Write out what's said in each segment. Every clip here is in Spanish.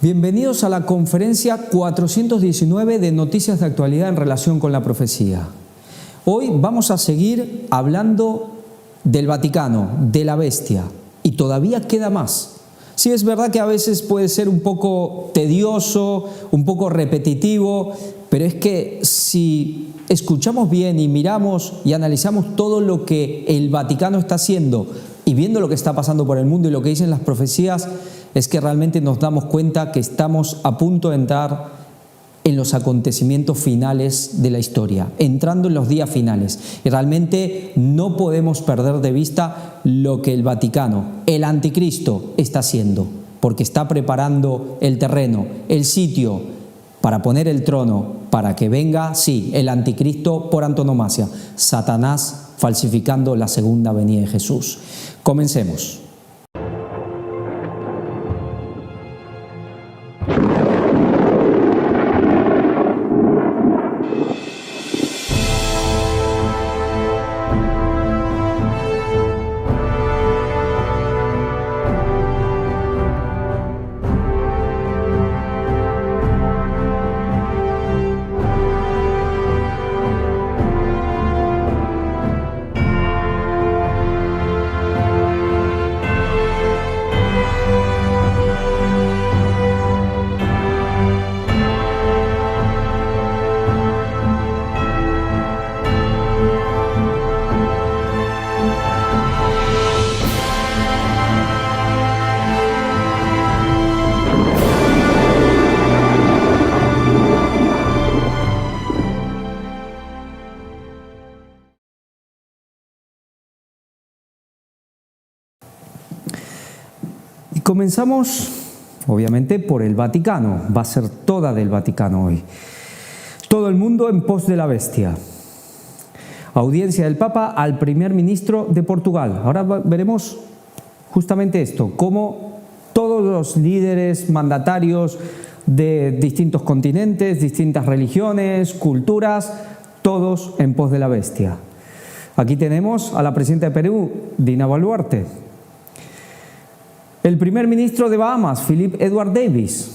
Bienvenidos a la conferencia 419 de Noticias de Actualidad en relación con la profecía. Hoy vamos a seguir hablando del Vaticano, de la bestia, y todavía queda más. Sí, es verdad que a veces puede ser un poco tedioso, un poco repetitivo, pero es que si escuchamos bien y miramos y analizamos todo lo que el Vaticano está haciendo y viendo lo que está pasando por el mundo y lo que dicen las profecías, es que realmente nos damos cuenta que estamos a punto de entrar en los acontecimientos finales de la historia, entrando en los días finales. Y realmente no podemos perder de vista lo que el Vaticano, el anticristo, está haciendo, porque está preparando el terreno, el sitio para poner el trono, para que venga, sí, el anticristo por antonomasia, Satanás falsificando la segunda venida de Jesús. Comencemos. Comenzamos, obviamente, por el Vaticano. Va a ser toda del Vaticano hoy. Todo el mundo en pos de la bestia. Audiencia del Papa al primer ministro de Portugal. Ahora veremos justamente esto, cómo todos los líderes mandatarios de distintos continentes, distintas religiones, culturas, todos en pos de la bestia. Aquí tenemos a la presidenta de Perú, Dina Boluarte. El primer ministro de Bahamas, Philip Edward Davis.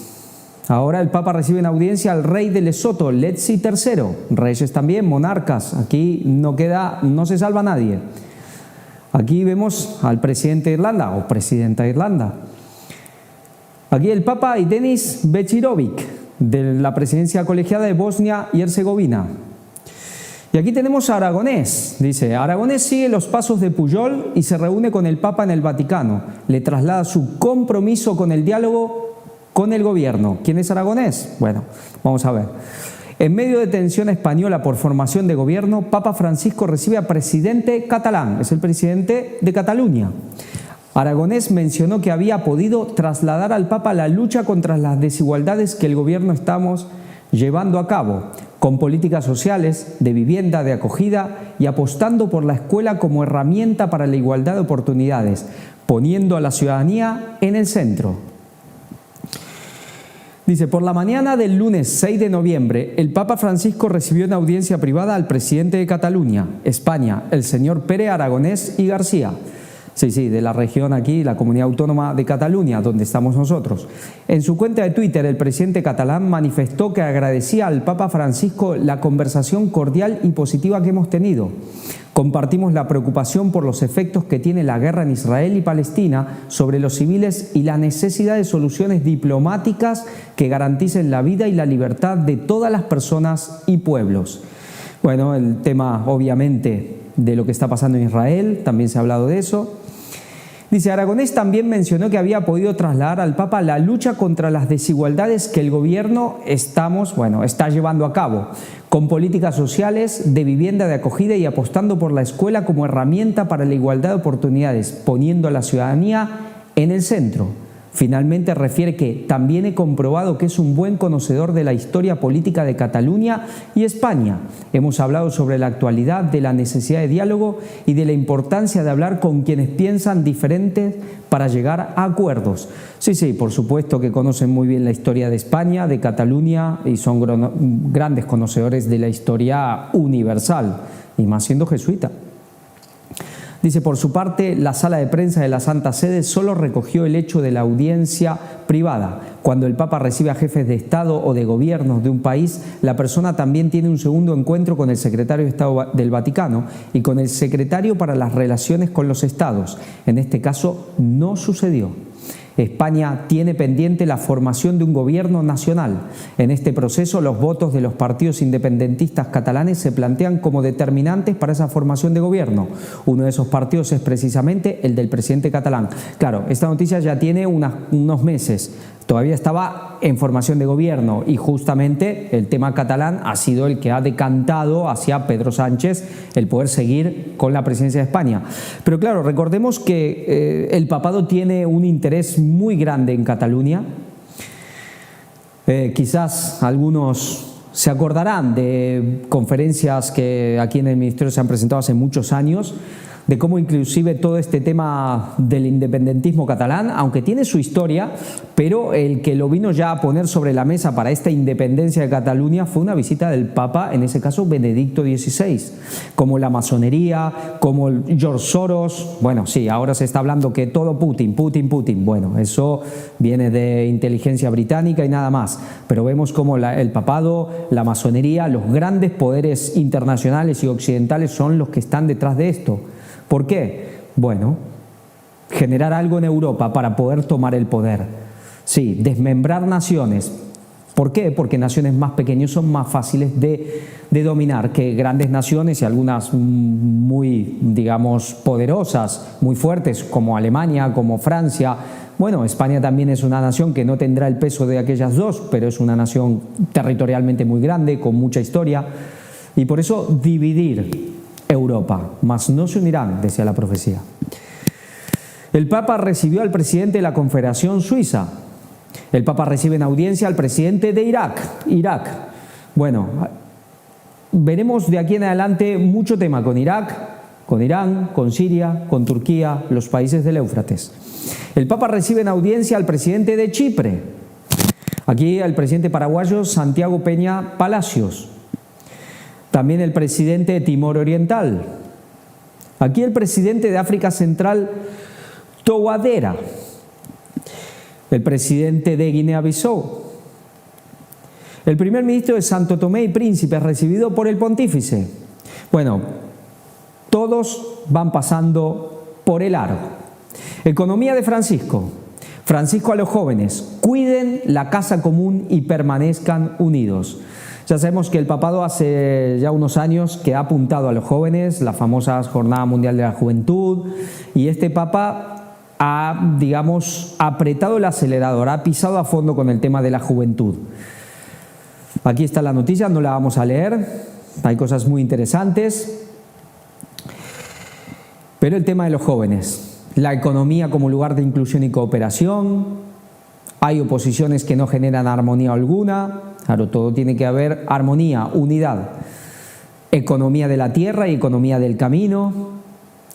Ahora el Papa recibe en audiencia al rey de Lesoto, Letsi III. Reyes también, monarcas. Aquí no se salva nadie. Aquí vemos al presidente de Irlanda o presidenta de Irlanda. Aquí el Papa y Denis Bečirović, de la presidencia colegiada de Bosnia y Herzegovina. Y aquí tenemos a Aragonés. Dice, Aragonés sigue los pasos de Pujol y se reúne con el Papa en el Vaticano. Le traslada su compromiso con el diálogo con el gobierno. ¿Quién es Aragonés? Bueno, vamos a ver. En medio de tensión española por formación de gobierno, Papa Francisco recibe a presidente catalán. Es el presidente de Cataluña. Aragonés mencionó que había podido trasladar al Papa la lucha contra las desigualdades que el gobierno estamos llevando a cabo, con políticas sociales, de vivienda, de acogida y apostando por la escuela como herramienta para la igualdad de oportunidades, poniendo a la ciudadanía en el centro. Dice, por la mañana del lunes 6 de noviembre, el Papa Francisco recibió en audiencia privada al presidente de Cataluña, España, el señor Pere Aragonés y García. Sí, de la región aquí, la comunidad autónoma de Cataluña, donde estamos nosotros. En su cuenta de Twitter, el presidente catalán manifestó que agradecía al Papa Francisco la conversación cordial y positiva que hemos tenido. Compartimos la preocupación por los efectos que tiene la guerra en Israel y Palestina sobre los civiles y la necesidad de soluciones diplomáticas que garanticen la vida y la libertad de todas las personas y pueblos. Bueno, el tema, obviamente, de lo que está pasando en Israel, también se ha hablado de eso. Dice, Aragonés también mencionó que había podido trasladar al Papa la lucha contra las desigualdades que el gobierno está llevando a cabo, con políticas sociales, de vivienda, de acogida y apostando por la escuela como herramienta para la igualdad de oportunidades, poniendo a la ciudadanía en el centro. Finalmente refiere que también he comprobado que es un buen conocedor de la historia política de Cataluña y España. Hemos hablado sobre la actualidad, de la necesidad de diálogo y de la importancia de hablar con quienes piensan diferentes para llegar a acuerdos. Sí, por supuesto que conocen muy bien la historia de España, de Cataluña y son grandes conocedores de la historia universal, y más siendo jesuita. Dice, por su parte, la sala de prensa de la Santa Sede solo recogió el hecho de la audiencia privada. Cuando el Papa recibe a jefes de Estado o de gobiernos de un país, la persona también tiene un segundo encuentro con el secretario de Estado del Vaticano y con el secretario para las relaciones con los estados. En este caso, no sucedió. España tiene pendiente la formación de un gobierno nacional. En este proceso, los votos de los partidos independentistas catalanes se plantean como determinantes para esa formación de gobierno. Uno de esos partidos es precisamente el del presidente catalán. Claro, esta noticia ya tiene unos meses. Todavía estaba en formación de gobierno y justamente el tema catalán ha sido el que ha decantado hacia Pedro Sánchez el poder seguir con la presidencia de España. Pero claro, recordemos que el papado tiene un interés muy grande en Cataluña. Quizás algunos se acordarán de conferencias que aquí en el Ministerio se han presentado hace muchos años, de cómo inclusive todo este tema del independentismo catalán, aunque tiene su historia, pero el que lo vino ya a poner sobre la mesa para esta independencia de Cataluña fue una visita del Papa, en ese caso Benedicto XVI, como la masonería, como George Soros. Bueno, sí, ahora se está hablando que todo Putin. Bueno, eso viene de inteligencia británica y nada más, pero vemos como el papado, la masonería, los grandes poderes internacionales y occidentales son los que están detrás de esto. ¿Por qué? Bueno, generar algo en Europa para poder tomar el poder. Sí, desmembrar naciones. ¿Por qué? Porque naciones más pequeñas son más fáciles de dominar que grandes naciones y algunas muy, digamos, poderosas, muy fuertes, como Alemania, como Francia. Bueno, España también es una nación que no tendrá el peso de aquellas dos, pero es una nación territorialmente muy grande, con mucha historia. Y por eso dividir Europa, mas no se unirán, decía la profecía. El Papa recibió al presidente de la Confederación Suiza. El Papa recibe en audiencia al presidente de Irak. Bueno, veremos de aquí en adelante mucho tema con Irak, con Irán, con Siria, con Turquía, los países del Éufrates. El Papa recibe en audiencia al presidente de Chipre. Aquí el presidente paraguayo Santiago Peña Palacios. También el presidente de Timor Oriental. Aquí el presidente de África Central, Touadera. El presidente de Guinea-Bissau. El primer ministro de Santo Tomé y Príncipe, recibido por el pontífice. Bueno, todos van pasando por el aro. Economía de Francisco. Francisco a los jóvenes: cuiden la casa común y permanezcan unidos. Ya sabemos que el papado hace ya unos años que ha apuntado a los jóvenes, la famosa Jornada Mundial de la Juventud, y este papa ha, digamos, apretado el acelerador, ha pisado a fondo con el tema de la juventud. Aquí está la noticia, no la vamos a leer, hay cosas muy interesantes, pero el tema de los jóvenes, la economía como lugar de inclusión y cooperación. Hay oposiciones que no generan armonía alguna. Claro, todo tiene que haber armonía, unidad. Economía de la tierra y economía del camino.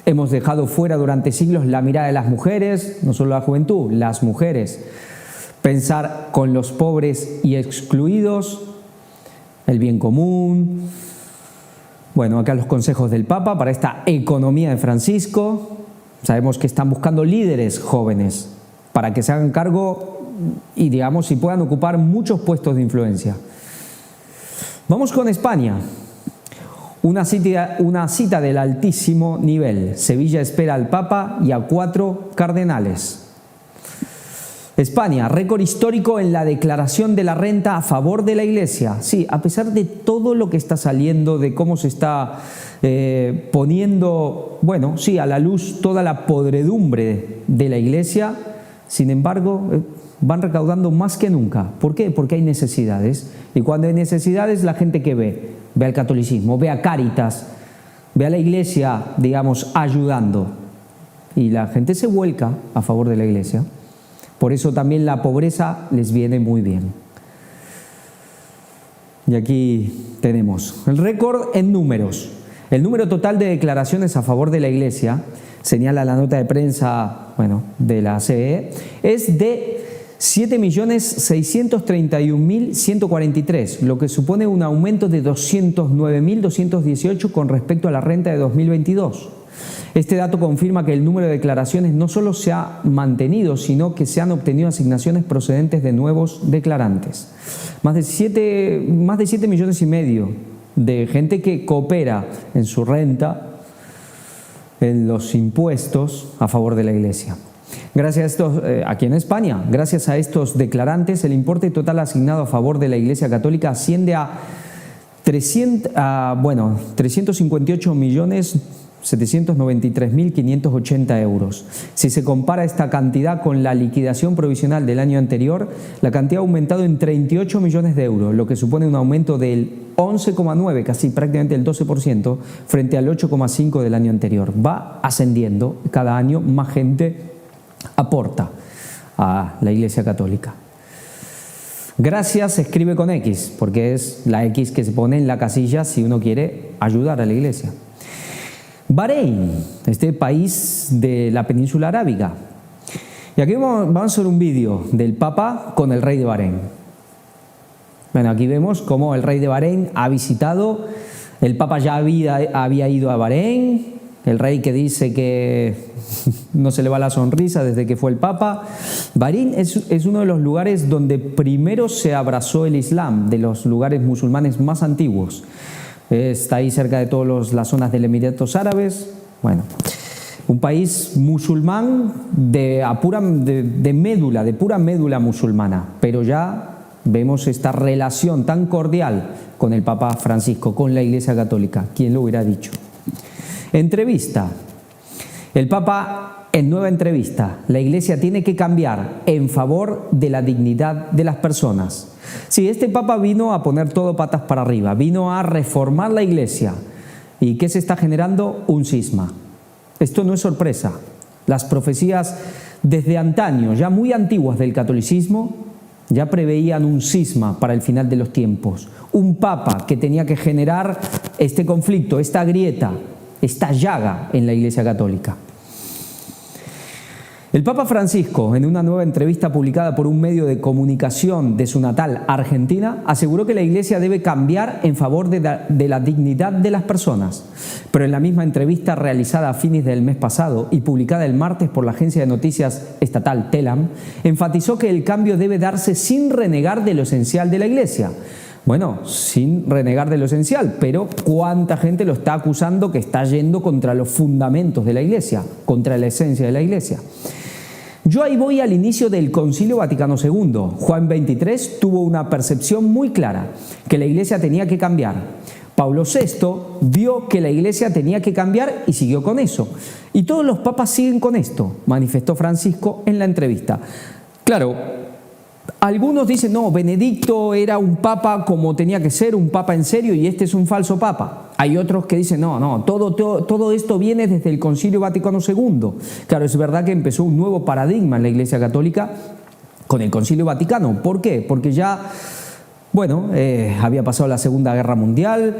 Hemos dejado fuera durante siglos la mirada de las mujeres, no solo la juventud, las mujeres. Pensar con los pobres y excluidos, el bien común. Bueno, acá los consejos del Papa para esta economía de Francisco. Sabemos que están buscando líderes jóvenes para que se hagan cargo y, digamos, si puedan ocupar muchos puestos de influencia. Vamos con España. Una cita del altísimo nivel. Sevilla espera al Papa y a 4 cardenales. España, récord histórico en la declaración de la renta a favor de la Iglesia. Sí, a pesar de todo lo que está saliendo, de cómo se está poniendo, bueno, sí, a la luz toda la podredumbre de la Iglesia, sin embargo, van recaudando más que nunca. ¿Por qué? Porque hay necesidades. Y cuando hay necesidades, la gente que ve al catolicismo, ve a Cáritas, ve a la Iglesia, digamos, ayudando. Y la gente se vuelca a favor de la Iglesia. Por eso también la pobreza les viene muy bien. Y aquí tenemos el récord en números. El número total de declaraciones a favor de la Iglesia, señala la nota de prensa, bueno, de la CE, es de 7.631.143, lo que supone un aumento de 209.218 con respecto a la renta de 2022. Este dato confirma que el número de declaraciones no solo se ha mantenido, sino que se han obtenido asignaciones procedentes de nuevos declarantes. Más de 7,5 millones de gente que coopera en su renta, en los impuestos a favor de la Iglesia. Gracias a estos, aquí en España, gracias a estos declarantes, el importe total asignado a favor de la Iglesia Católica asciende a 358.793.580 euros. Si se compara esta cantidad con la liquidación provisional del año anterior, la cantidad ha aumentado en 38 millones de euros, lo que supone un aumento del 11,9, casi prácticamente el 12%, frente al 8,5 del año anterior. Va ascendiendo, cada año más gente aporta a la Iglesia Católica. Gracias se escribe con X, porque es la X que se pone en la casilla si uno quiere ayudar a la Iglesia. Bahrein, este país de la península arábiga. Y aquí vamos a hacer un vídeo del Papa con el rey de Bahrein. Bueno, aquí vemos cómo el rey de Bahrein ha visitado, el Papa ya había ido a Bahrein, el rey que dice que no se le va la sonrisa desde que fue el Papa. Bahrein es uno de los lugares donde primero se abrazó el Islam, de los lugares musulmanes más antiguos. Está ahí cerca de todas las zonas de los Emiratos Árabes. Bueno, un país musulmán de pura médula musulmana, pero ya vemos esta relación tan cordial con el Papa Francisco, con la Iglesia Católica. ¿Quién lo hubiera dicho? Entrevista. El Papa, en nueva entrevista, la Iglesia tiene que cambiar en favor de la dignidad de las personas. Sí, este Papa vino a poner todo patas para arriba, vino a reformar la Iglesia. ¿Y qué se está generando? Un cisma. Esto no es sorpresa. Las profecías desde antaño, ya muy antiguas del catolicismo, ya preveían un cisma para el final de los tiempos. Un Papa que tenía que generar este conflicto, esta grieta, esta llaga en la Iglesia Católica. El Papa Francisco, en una nueva entrevista publicada por un medio de comunicación de su natal Argentina, aseguró que la Iglesia debe cambiar en favor de la dignidad de las personas. Pero en la misma entrevista realizada a fines del mes pasado y publicada el martes por la agencia de noticias estatal Telam, enfatizó que el cambio debe darse sin renegar de lo esencial de la Iglesia. Bueno, sin renegar de lo esencial, pero ¿cuánta gente lo está acusando que está yendo contra los fundamentos de la Iglesia, contra la esencia de la Iglesia? Yo ahí voy al inicio del Concilio Vaticano II. Juan XXIII tuvo una percepción muy clara, que la Iglesia tenía que cambiar. Pablo VI vio que la Iglesia tenía que cambiar y siguió con eso. Y todos los papas siguen con esto, manifestó Francisco en la entrevista. Claro, algunos dicen, no, Benedicto era un papa como tenía que ser, un papa en serio, y este es un falso papa. Hay otros que dicen, no, todo esto viene desde el Concilio Vaticano II. Claro, es verdad que empezó un nuevo paradigma en la Iglesia Católica con el Concilio Vaticano. ¿Por qué? Porque ya, había pasado la Segunda Guerra Mundial,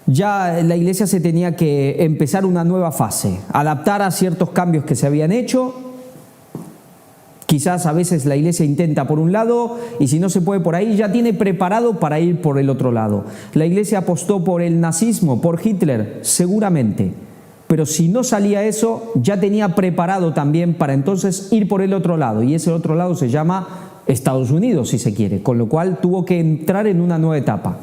ya la Iglesia se tenía que empezar una nueva fase, adaptar a ciertos cambios que se habían hecho. Quizás a veces la Iglesia intenta por un lado y si no se puede por ahí, ya tiene preparado para ir por el otro lado. La Iglesia apostó por el nazismo, por Hitler, seguramente. Pero si no salía eso, ya tenía preparado también para entonces ir por el otro lado. Y ese otro lado se llama Estados Unidos, si se quiere. Con lo cual tuvo que entrar en una nueva etapa.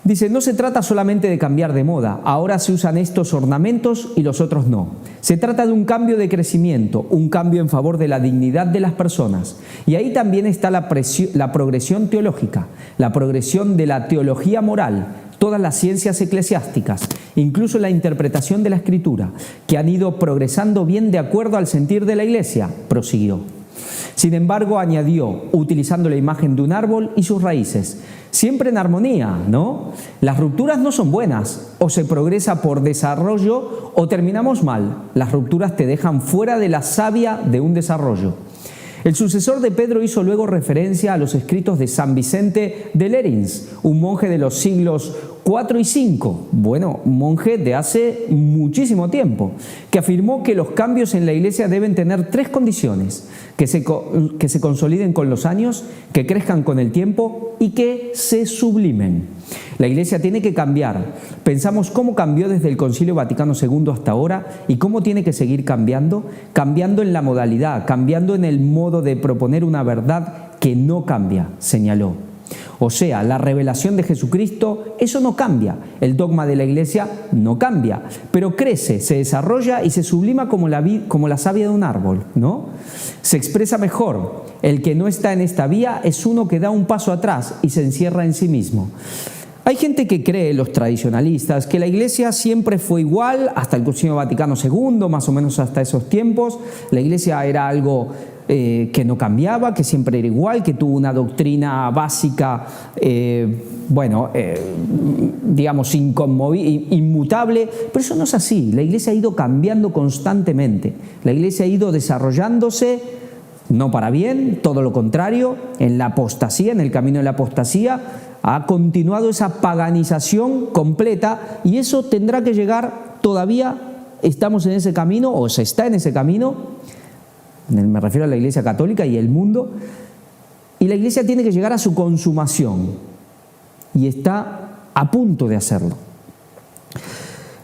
Dice, no se trata solamente de cambiar de moda, ahora se usan estos ornamentos y los otros no. Se trata de un cambio de crecimiento, un cambio en favor de la dignidad de las personas. Y ahí también está la progresión teológica, la progresión de la teología moral, todas las ciencias eclesiásticas, incluso la interpretación de la Escritura, que han ido progresando bien de acuerdo al sentir de la Iglesia, prosiguió. Sin embargo, añadió, utilizando la imagen de un árbol y sus raíces, siempre en armonía, ¿no? Las rupturas no son buenas, o se progresa por desarrollo o terminamos mal. Las rupturas te dejan fuera de la savia de un desarrollo. El sucesor de Pedro hizo luego referencia a los escritos de San Vicente de Lérins, un monje de los siglos 4 y 5, bueno, monje de hace muchísimo tiempo, que afirmó que los cambios en la Iglesia deben tener 3 condiciones: que se consoliden con los años, que crezcan con el tiempo y que se sublimen. La Iglesia tiene que cambiar. Pensamos cómo cambió desde el Concilio Vaticano II hasta ahora y cómo tiene que seguir cambiando, cambiando en la modalidad, cambiando en el modo de proponer una verdad que no cambia, señaló. O sea, la revelación de Jesucristo, eso no cambia. El dogma de la Iglesia no cambia, pero crece, se desarrolla y se sublima como la savia de un árbol, ¿no? Se expresa mejor. El que no está en esta vía es uno que da un paso atrás y se encierra en sí mismo. Hay gente que cree, los tradicionalistas, que la Iglesia siempre fue igual hasta el Concilio Vaticano II, más o menos hasta esos tiempos. La Iglesia era algo que no cambiaba, que siempre era igual, que tuvo una doctrina básica, digamos, inmutable, pero eso no es así. La Iglesia ha ido cambiando constantemente. La Iglesia ha ido desarrollándose, no para bien, todo lo contrario, en la apostasía, en el camino de la apostasía, ha continuado esa paganización completa y eso tendrá que llegar, todavía estamos en ese camino, o se está en ese camino. Me refiero a la Iglesia Católica y el mundo, y la Iglesia tiene que llegar a su consumación y está a punto de hacerlo.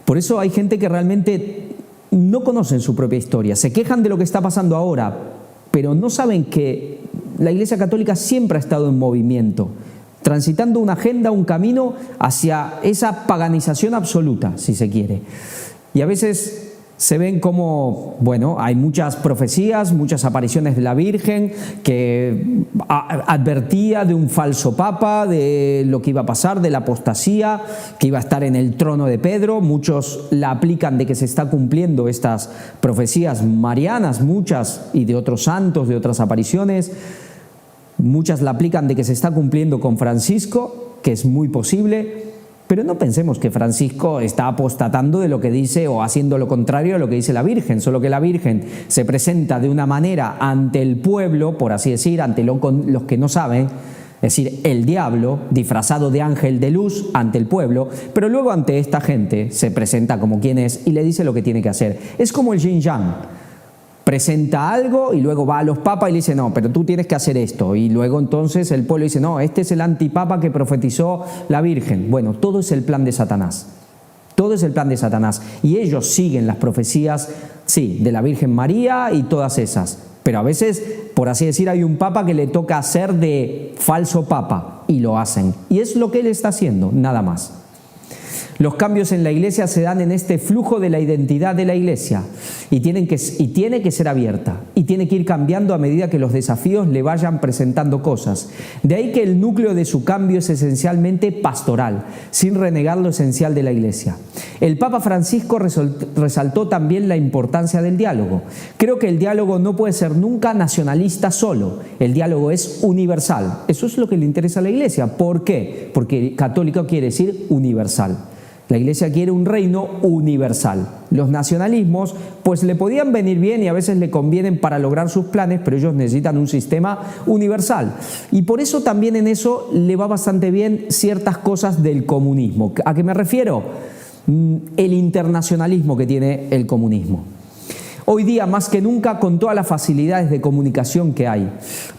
Por eso hay gente que realmente no conocen su propia historia, se quejan de lo que está pasando ahora, pero no saben que la Iglesia Católica siempre ha estado en movimiento, transitando una agenda, un camino hacia esa paganización absoluta, si se quiere. Y a veces se ven como, hay muchas profecías, muchas apariciones de la Virgen que advertía de un falso papa, de lo que iba a pasar, de la apostasía, que iba a estar en el trono de Pedro. Muchos la aplican de que se está cumpliendo estas profecías marianas, muchas, y de otros santos, de otras apariciones. Muchas la aplican de que se está cumpliendo con Francisco, que es muy posible. Pero no pensemos que Francisco está apostatando de lo que dice o haciendo lo contrario a lo que dice la Virgen, solo que la Virgen se presenta de una manera ante el pueblo, por así decir, ante los que no saben, es decir, el diablo disfrazado de ángel de luz ante el pueblo, pero luego ante esta gente se presenta como quien es y le dice lo que tiene que hacer. Es como el yin yang. Presenta algo y luego va a los papas y le dice, no, pero tú tienes que hacer esto. Y luego entonces el pueblo dice, no, este es el antipapa que profetizó la Virgen. Bueno, todo es el plan de Satanás. Todo es el plan de Satanás. Y ellos siguen las profecías, sí, de la Virgen María y todas esas. Pero a veces, por así decir, hay un papa que le toca hacer de falso papa y lo hacen. Y es lo que él está haciendo, nada más. Los cambios en la Iglesia se dan en este flujo de la identidad de la Iglesia y tiene que ser abierta y tiene que ir cambiando a medida que los desafíos le vayan presentando cosas. De ahí que el núcleo de su cambio es esencialmente pastoral, sin renegar lo esencial de la Iglesia. El Papa Francisco resaltó también la importancia del diálogo. Creo que el diálogo no puede ser nunca nacionalista solo, el diálogo es universal. Eso es lo que le interesa a la Iglesia. ¿Por qué? Porque católico quiere decir universal. La Iglesia quiere un reino universal. Los nacionalismos pues le podían venir bien y a veces le convienen para lograr sus planes, pero ellos necesitan un sistema universal. Y por eso también en eso le va bastante bien ciertas cosas del comunismo. ¿A qué me refiero? El internacionalismo que tiene el comunismo. Hoy día, más que nunca, con todas las facilidades de comunicación que hay.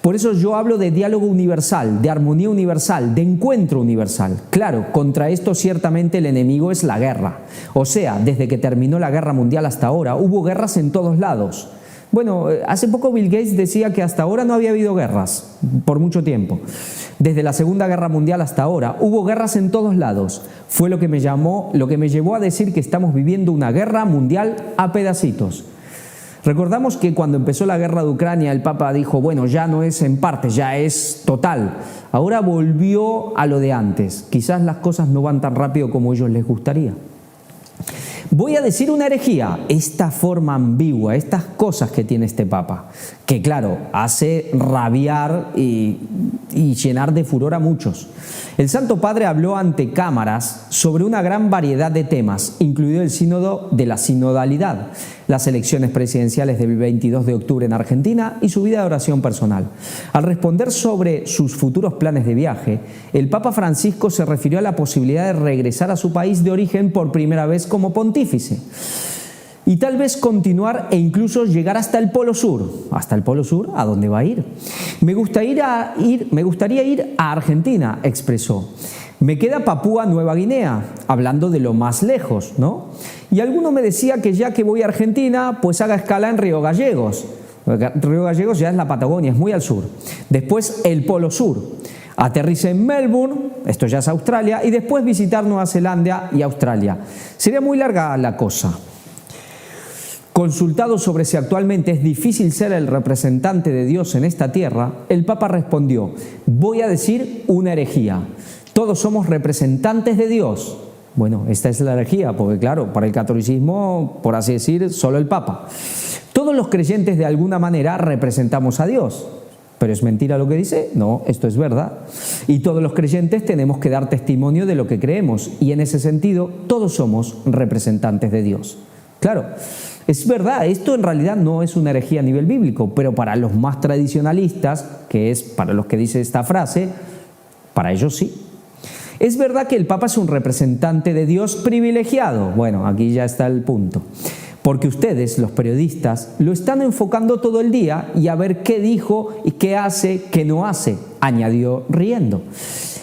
Por eso yo hablo de diálogo universal, de armonía universal, de encuentro universal. Claro, contra esto ciertamente el enemigo es la guerra. O sea, desde que terminó la guerra mundial hasta ahora, hubo guerras en todos lados. Bueno, hace poco Bill Gates decía que hasta ahora no había habido guerras, por mucho tiempo. Desde la Segunda Guerra Mundial hasta ahora, hubo guerras en todos lados. Fue lo que me llevó a decir que estamos viviendo una guerra mundial a pedacitos. Recordamos que cuando empezó la guerra de Ucrania, el Papa dijo, bueno, ya no es en parte, ya es total. Ahora volvió a lo de antes. Quizás las cosas no van tan rápido como a ellos les gustaría. Voy a decir una herejía, esta forma ambigua, estas cosas que tiene este Papa, que claro, hace rabiar y llenar de furor a muchos. El Santo Padre habló ante cámaras sobre una gran variedad de temas, incluido el sínodo de la sinodalidad, las elecciones presidenciales del 22 de octubre en Argentina y su vida de oración personal. Al responder sobre sus futuros planes de viaje, el Papa Francisco se refirió a la posibilidad de regresar a su país de origen por primera vez como pontífice y tal vez continuar e incluso llegar hasta el Polo Sur. ¿Hasta el Polo Sur? ¿A dónde va a ir? Me gustaría ir a Argentina, expresó. Me queda Papúa Nueva Guinea, hablando de lo más lejos, ¿no? Y alguno me decía que ya que voy a Argentina, pues haga escala en Río Gallegos. Río Gallegos ya es la Patagonia, es muy al sur. Después el Polo Sur. Aterrice en Melbourne, esto ya es Australia, y después visitar Nueva Zelanda y Australia. Sería muy larga la cosa. Consultado sobre si actualmente es difícil ser el representante de Dios en esta tierra, el Papa respondió: voy a decir una herejía. Todos somos representantes de Dios. Bueno, esta es la herejía, porque claro, para el catolicismo, por así decir, solo el Papa. Todos los creyentes de alguna manera representamos a Dios. ¿Pero es mentira lo que dice? No, esto es verdad. Y todos los creyentes tenemos que dar testimonio de lo que creemos, y en ese sentido todos somos representantes de Dios. Claro, es verdad, esto en realidad no es una herejía a nivel bíblico, pero para los más tradicionalistas, que es para los que dice esta frase, para ellos sí. Es verdad que el Papa es un representante de Dios privilegiado. Bueno, aquí ya está el punto. Porque ustedes, los periodistas, lo están enfocando todo el día y a ver qué dijo y qué hace, qué no hace, añadió riendo.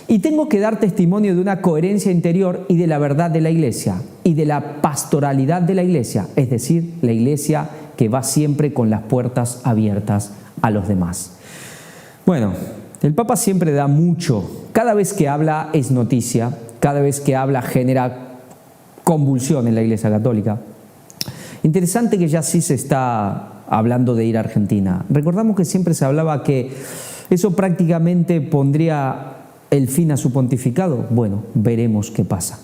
Y tengo que dar testimonio de una coherencia interior y de la verdad de la Iglesia y de la pastoralidad de la Iglesia, es decir, la Iglesia que va siempre con las puertas abiertas a los demás. Bueno, el Papa siempre da mucho. Cada vez que habla es noticia, cada vez que habla genera convulsión en la Iglesia Católica. Interesante que ya sí se está hablando de ir a Argentina. Recordamos que siempre se hablaba que eso prácticamente pondría el fin a su pontificado. Bueno, veremos qué pasa.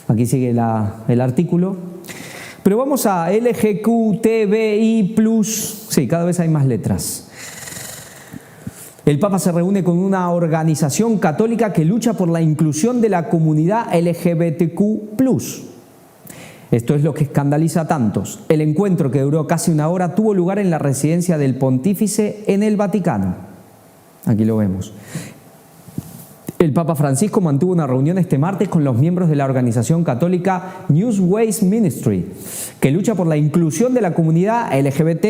Aquí sigue el artículo. Pero vamos a LGQTBI+. Sí, cada vez hay más letras. El Papa se reúne con una organización católica que lucha por la inclusión de la comunidad LGBTQ+. Esto es lo que escandaliza a tantos. El encuentro, que duró casi una hora, tuvo lugar en la residencia del pontífice en el Vaticano. Aquí lo vemos. El Papa Francisco mantuvo una reunión este martes con los miembros de la organización católica Newsways Ministry, que lucha por la inclusión de la comunidad LGBT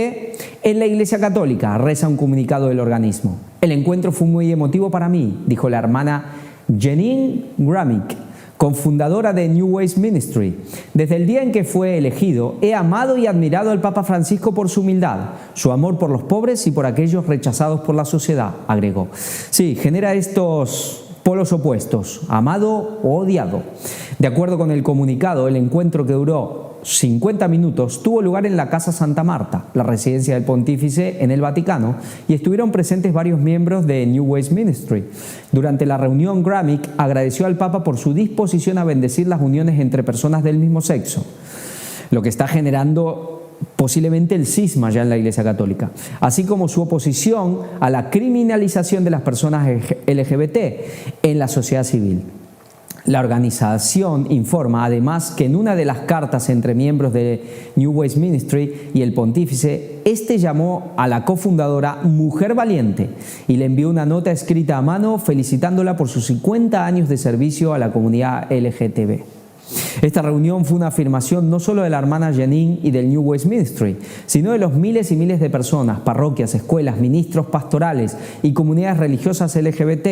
en la Iglesia Católica, reza un comunicado del organismo. El encuentro fue muy emotivo para mí, dijo la hermana Janine Gramick, cofundadora de New Ways Ministry. Desde el día en que fue elegido, he amado y admirado al Papa Francisco por su humildad, su amor por los pobres y por aquellos rechazados por la sociedad, agregó. Sí, genera estos polos opuestos, amado o odiado. De acuerdo con el comunicado, el encuentro, que duró 50 minutos, tuvo lugar en la Casa Santa Marta, la residencia del pontífice en el Vaticano, y estuvieron presentes varios miembros de New Ways Ministry. Durante la reunión, Gramick agradeció al Papa por su disposición a bendecir las uniones entre personas del mismo sexo, lo que está generando posiblemente el cisma ya en la Iglesia Católica, así como su oposición a la criminalización de las personas LGBT en la sociedad civil. La organización informa además que en una de las cartas entre miembros de New Ways Ministry y el pontífice, este llamó a la cofundadora mujer valiente y le envió una nota escrita a mano felicitándola por sus 50 años de servicio a la comunidad LGTB. Esta reunión fue una afirmación no solo de la hermana Janine y del New Ways Ministry, sino de los miles y miles de personas, parroquias, escuelas, ministros pastorales y comunidades religiosas LGBT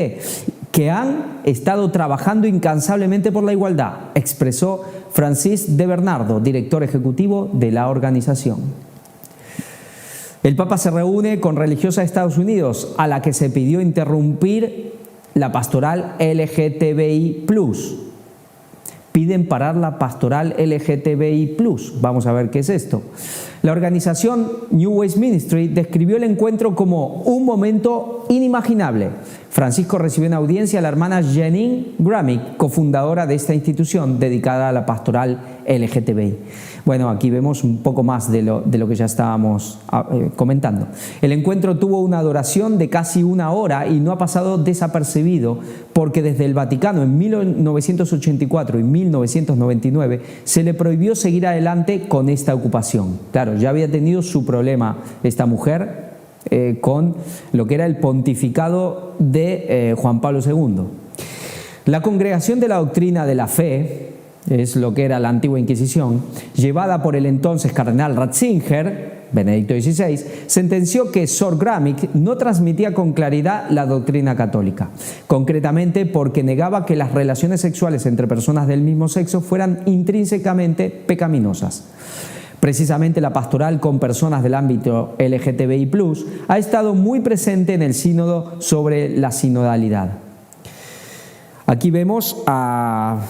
que han estado trabajando incansablemente por la igualdad, expresó Francis de Bernardo, director ejecutivo de la organización. El Papa se reúne con religiosas de Estados Unidos, a la que se pidió interrumpir la pastoral LGTBI+. Piden parar la pastoral LGTBI+. Vamos a ver qué es esto. La organización New Ways Ministry describió el encuentro como un momento inimaginable. Francisco recibió en audiencia a la hermana Janine Gramick, cofundadora de esta institución dedicada a la pastoral LGTBI. Bueno, aquí vemos un poco más de lo que ya estábamos comentando. El encuentro tuvo una duración de casi 1 hora y no ha pasado desapercibido porque desde el Vaticano en 1984 y 1999 se le prohibió seguir adelante con esta ocupación. Claro, ya había tenido su problema esta mujer con lo que era el pontificado de Juan Pablo II. La Congregación de la Doctrina de la Fe, es lo que era la antigua Inquisición, llevada por el entonces cardenal Ratzinger, Benedicto XVI, sentenció que Sor Gramick no transmitía con claridad la doctrina católica, concretamente porque negaba que las relaciones sexuales entre personas del mismo sexo fueran intrínsecamente pecaminosas. Precisamente la pastoral con personas del ámbito LGTBI+, ha estado muy presente en el sínodo sobre la sinodalidad. Aquí vemos a,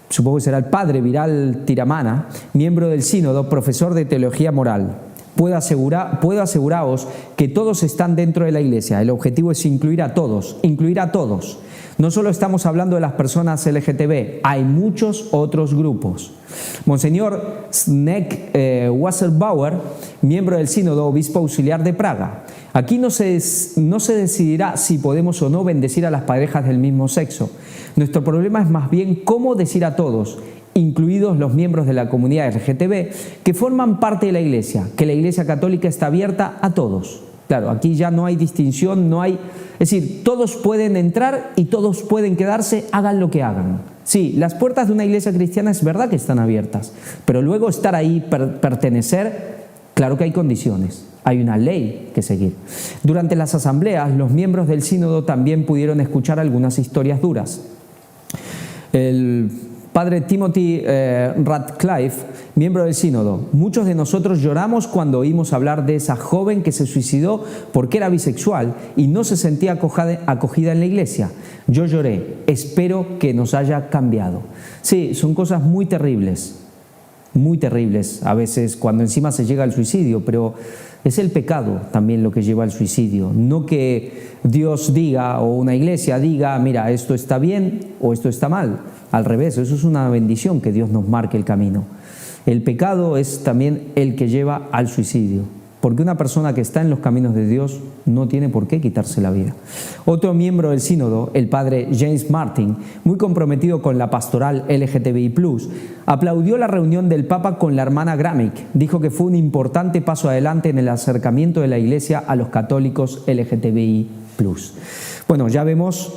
supongo que será el padre Viral Tiramana, miembro del sínodo, profesor de teología moral. Puedo aseguraros que todos están dentro de la Iglesia. El objetivo es incluir a todos, incluir a todos. No solo estamos hablando de las personas LGTB, hay muchos otros grupos. Monseñor Zdeněk Wasserbauer, miembro del sínodo, obispo auxiliar de Praga. Aquí no se decidirá si podemos o no bendecir a las parejas del mismo sexo. Nuestro problema es más bien cómo decir a todos, incluidos los miembros de la comunidad LGTB, que forman parte de la Iglesia, que la Iglesia Católica está abierta a todos. Claro, aquí ya no hay distinción, no hay... Es decir, todos pueden entrar y todos pueden quedarse, hagan lo que hagan. Sí, las puertas de una iglesia cristiana es verdad que están abiertas, pero luego estar ahí, pertenecer, claro que hay condiciones, hay una ley que seguir. Durante las asambleas, los miembros del sínodo también pudieron escuchar algunas historias duras. El padre Timothy Radcliffe, miembro del sínodo: muchos de nosotros lloramos cuando oímos hablar de esa joven que se suicidó porque era bisexual y no se sentía acogida en la iglesia. Yo lloré, espero que nos haya cambiado. Sí, son cosas muy terribles a veces cuando encima se llega al suicidio, pero es el pecado también lo que lleva al suicidio, no que Dios diga o una iglesia diga, mira, esto está bien o esto está mal. Al revés, eso es una bendición que Dios nos marque el camino. El pecado es también el que lleva al suicidio, porque una persona que está en los caminos de Dios no tiene por qué quitarse la vida. Otro miembro del sínodo, el padre James Martin, muy comprometido con la pastoral LGTBI+, aplaudió la reunión del Papa con la hermana Gramick. Dijo que fue un importante paso adelante en el acercamiento de la Iglesia a los católicos LGTBI+. Bueno, ya vemos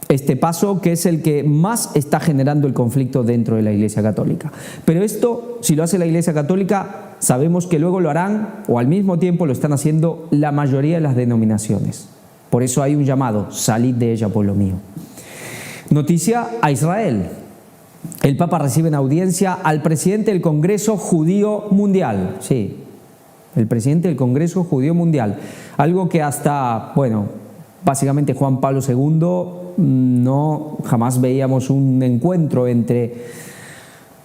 este paso que es el que más está generando el conflicto dentro de la Iglesia Católica. Pero esto, si lo hace la Iglesia Católica, sabemos que luego lo harán, o al mismo tiempo lo están haciendo la mayoría de las denominaciones. Por eso hay un llamado: salid de ella, pueblo mío. Noticia a Israel. El Papa recibe en audiencia al presidente del Congreso Judío Mundial. Sí, el presidente del Congreso Judío Mundial. Algo que hasta, básicamente Juan Pablo II jamás veíamos un encuentro entre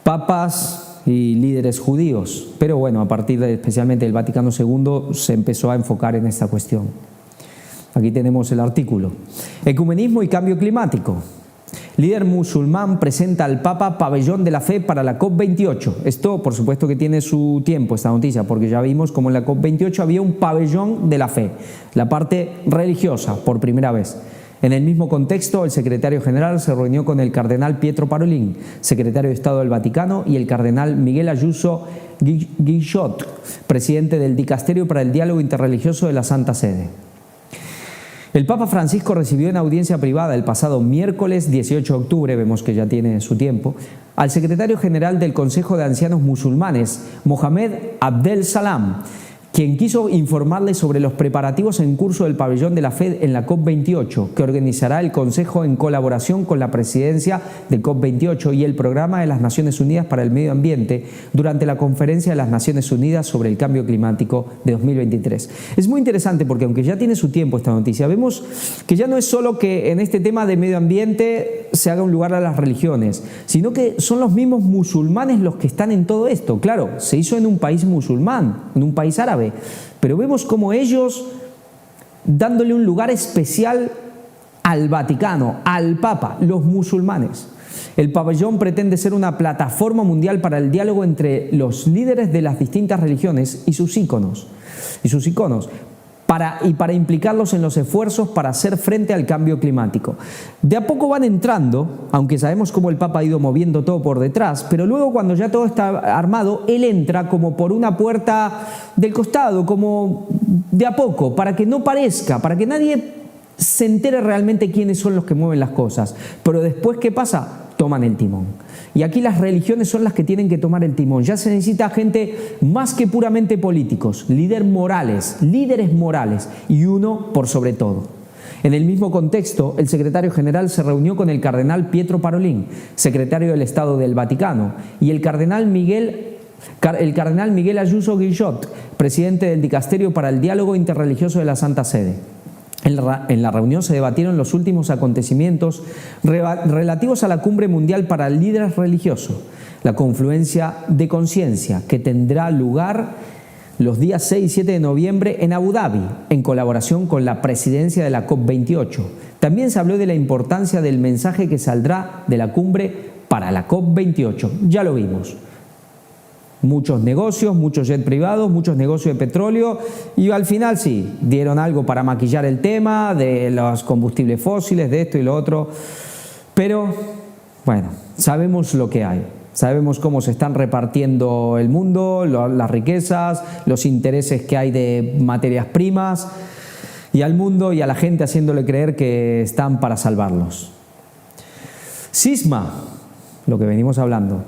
papas y líderes judíos, pero bueno, a partir de especialmente del Vaticano II se empezó a enfocar en esta cuestión. Aquí tenemos el artículo. Ecumenismo y cambio climático. Líder musulmán presenta al Papa pabellón de la fe para la COP28. Esto, por supuesto, que tiene su tiempo, esta noticia, porque ya vimos como en la COP28 había un pabellón de la fe, la parte religiosa, por primera vez. En el mismo contexto, el secretario general se reunió con el cardenal Pietro Parolin, secretario de Estado del Vaticano, y el cardenal Miguel Ayuso Guillot, presidente del Dicasterio para el Diálogo Interreligioso de la Santa Sede. El Papa Francisco recibió en audiencia privada el pasado miércoles 18 de octubre, vemos que ya tiene su tiempo, al secretario general del Consejo de Ancianos Musulmanes, Mohamed Abdel Salam, quien quiso informarle sobre los preparativos en curso del pabellón de la fe en la COP28, que organizará el Consejo en colaboración con la presidencia del COP28 y el Programa de las Naciones Unidas para el Medio Ambiente durante la Conferencia de las Naciones Unidas sobre el Cambio Climático de 2023. Es muy interesante porque, aunque ya tiene su tiempo esta noticia, vemos que ya no es solo que en este tema de medio ambiente se haga un lugar a las religiones, sino que son los mismos musulmanes los que están en todo esto. Claro, se hizo en un país musulmán, en un país árabe, pero vemos como ellos, dándole un lugar especial al Vaticano, al Papa, los musulmanes. El pabellón pretende ser una plataforma mundial para el diálogo entre los líderes de las distintas religiones y sus iconos, para implicarlos en los esfuerzos para hacer frente al cambio climático. De a poco van entrando, aunque sabemos cómo el Papa ha ido moviendo todo por detrás, pero luego cuando ya todo está armado, él entra como por una puerta del costado, como de a poco, para que no parezca, para que nadie se entere realmente quiénes son los que mueven las cosas. Pero después, ¿qué pasa? Toman el timón. Y aquí las religiones son las que tienen que tomar el timón. Ya se necesita gente más que puramente políticos, líderes morales, y uno por sobre todo. En el mismo contexto, el secretario general se reunió con el cardenal Pietro Parolin, secretario del Estado del Vaticano, y el cardenal Miguel Ayuso Guillot, presidente del Dicasterio para el Diálogo Interreligioso de la Santa Sede. En la reunión se debatieron los últimos acontecimientos relativos a la Cumbre Mundial para Líderes Religiosos, la confluencia de conciencia, que tendrá lugar los días 6 y 7 de noviembre en Abu Dhabi, en colaboración con la presidencia de la COP28. También se habló de la importancia del mensaje que saldrá de la cumbre para la COP28. Ya lo vimos. Muchos negocios, muchos jet privados, muchos negocios de petróleo, y al final sí, dieron algo para maquillar el tema de los combustibles fósiles, de esto y lo otro, pero bueno, sabemos lo que hay, sabemos cómo se están repartiendo el mundo, las riquezas, los intereses que hay de materias primas, y al mundo y a la gente haciéndole creer que están para salvarlos. Cisma, lo que venimos hablando.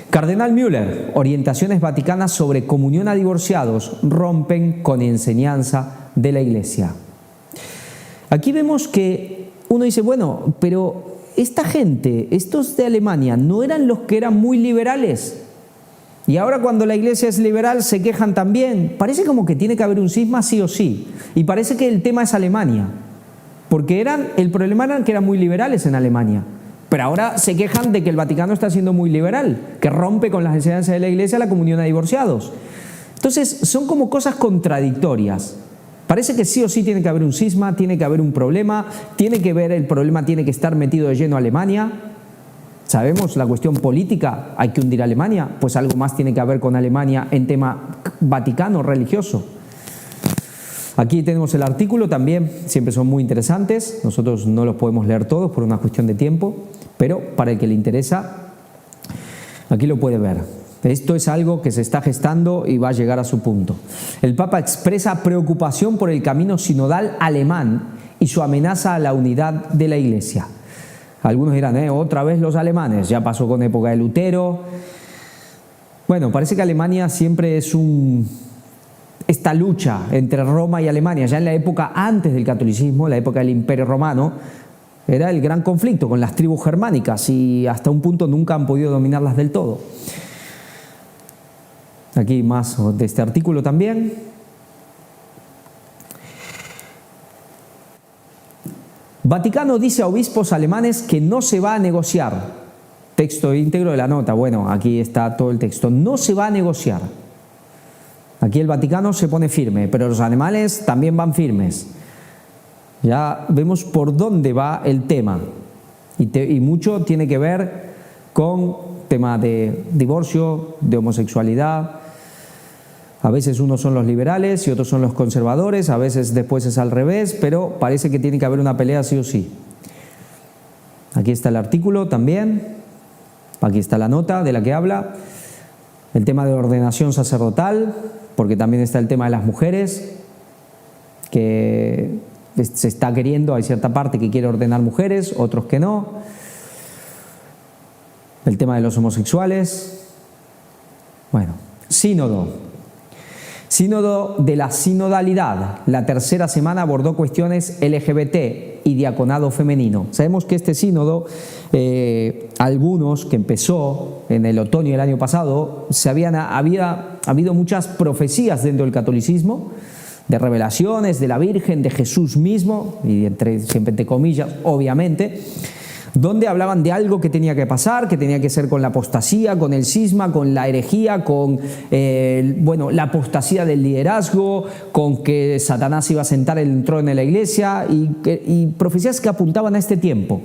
Cardenal Müller, orientaciones vaticanas sobre comunión a divorciados rompen con enseñanza de la Iglesia. Aquí vemos que uno dice, bueno, pero esta gente, estos de Alemania, ¿no eran los que eran muy liberales? Y ahora cuando la Iglesia es liberal se quejan también. Parece como que tiene que haber un cisma sí o sí. Y parece que el tema es Alemania. Porque el problema era que eran muy liberales en Alemania. Pero ahora se quejan de que el Vaticano está siendo muy liberal, que rompe con las enseñanzas de la Iglesia la comunión a divorciados. Entonces, son como cosas contradictorias. Parece que sí o sí tiene que haber un cisma, tiene que haber un problema, el problema tiene que estar metido de lleno a Alemania. Sabemos la cuestión política, hay que hundir a Alemania, pues algo más tiene que haber con Alemania en tema vaticano religioso. Aquí tenemos el artículo también, siempre son muy interesantes, nosotros no los podemos leer todos por una cuestión de tiempo, pero para el que le interesa, aquí lo puede ver. Esto es algo que se está gestando y va a llegar a su punto. El Papa expresa preocupación por el camino sinodal alemán y su amenaza a la unidad de la Iglesia. Algunos dirán, otra vez los alemanes, ya pasó con época de Lutero. Bueno, parece que Alemania siempre es esta lucha entre Roma y Alemania, ya en la época antes del catolicismo, la época del Imperio Romano, era el gran conflicto con las tribus germánicas y hasta un punto nunca han podido dominarlas del todo. Aquí más de este artículo también. Vaticano dice a obispos alemanes que no se va a negociar. Texto íntegro de la nota. Bueno, aquí está todo el texto. No se va a negociar. Aquí el Vaticano se pone firme, pero los alemanes también van firmes. Ya vemos por dónde va el tema. Y mucho tiene que ver con tema de divorcio, de homosexualidad. A veces unos son los liberales y otros son los conservadores, a veces después es al revés, pero parece que tiene que haber una pelea sí o sí. Aquí está el artículo también, aquí está la nota de la que habla, el tema de ordenación sacerdotal, porque también está el tema de las mujeres, que se está queriendo, hay cierta parte que quiere ordenar mujeres, otros que no. El tema de los homosexuales. Bueno, sínodo. Sínodo de la sinodalidad. La tercera semana abordó cuestiones LGBT y diaconado femenino. Sabemos que este sínodo, algunos que empezó en el otoño del año pasado, había habido muchas profecías dentro del catolicismo, de revelaciones de la Virgen, de Jesús mismo, y siempre entre comillas, obviamente, donde hablaban de algo que tenía que pasar, que tenía que ser con la apostasía, con el cisma, con la herejía, con la apostasía del liderazgo, con que Satanás iba a sentar el trono de la iglesia, y profecías que apuntaban a este tiempo,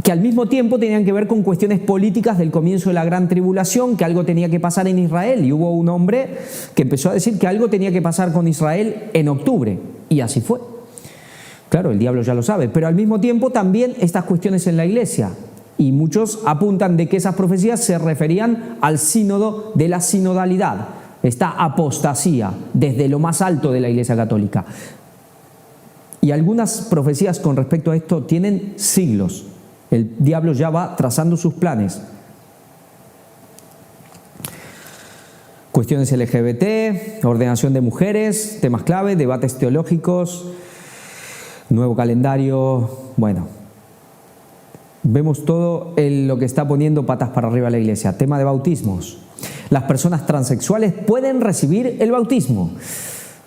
que al mismo tiempo tenían que ver con cuestiones políticas del comienzo de la gran tribulación, que algo tenía que pasar en Israel, y hubo un hombre que empezó a decir que algo tenía que pasar con Israel en octubre, y así fue. Claro, el diablo ya lo sabe, pero al mismo tiempo también estas cuestiones en la iglesia, y muchos apuntan de que esas profecías se referían al sínodo de la sinodalidad, esta apostasía desde lo más alto de la iglesia católica. Y algunas profecías con respecto a esto tienen siglos. El diablo ya va trazando sus planes. Cuestiones LGBT, ordenación de mujeres, temas clave, debates teológicos, nuevo calendario. Bueno, vemos todo lo que está poniendo patas para arriba la iglesia. Tema de bautismos. Las personas transexuales pueden recibir el bautismo.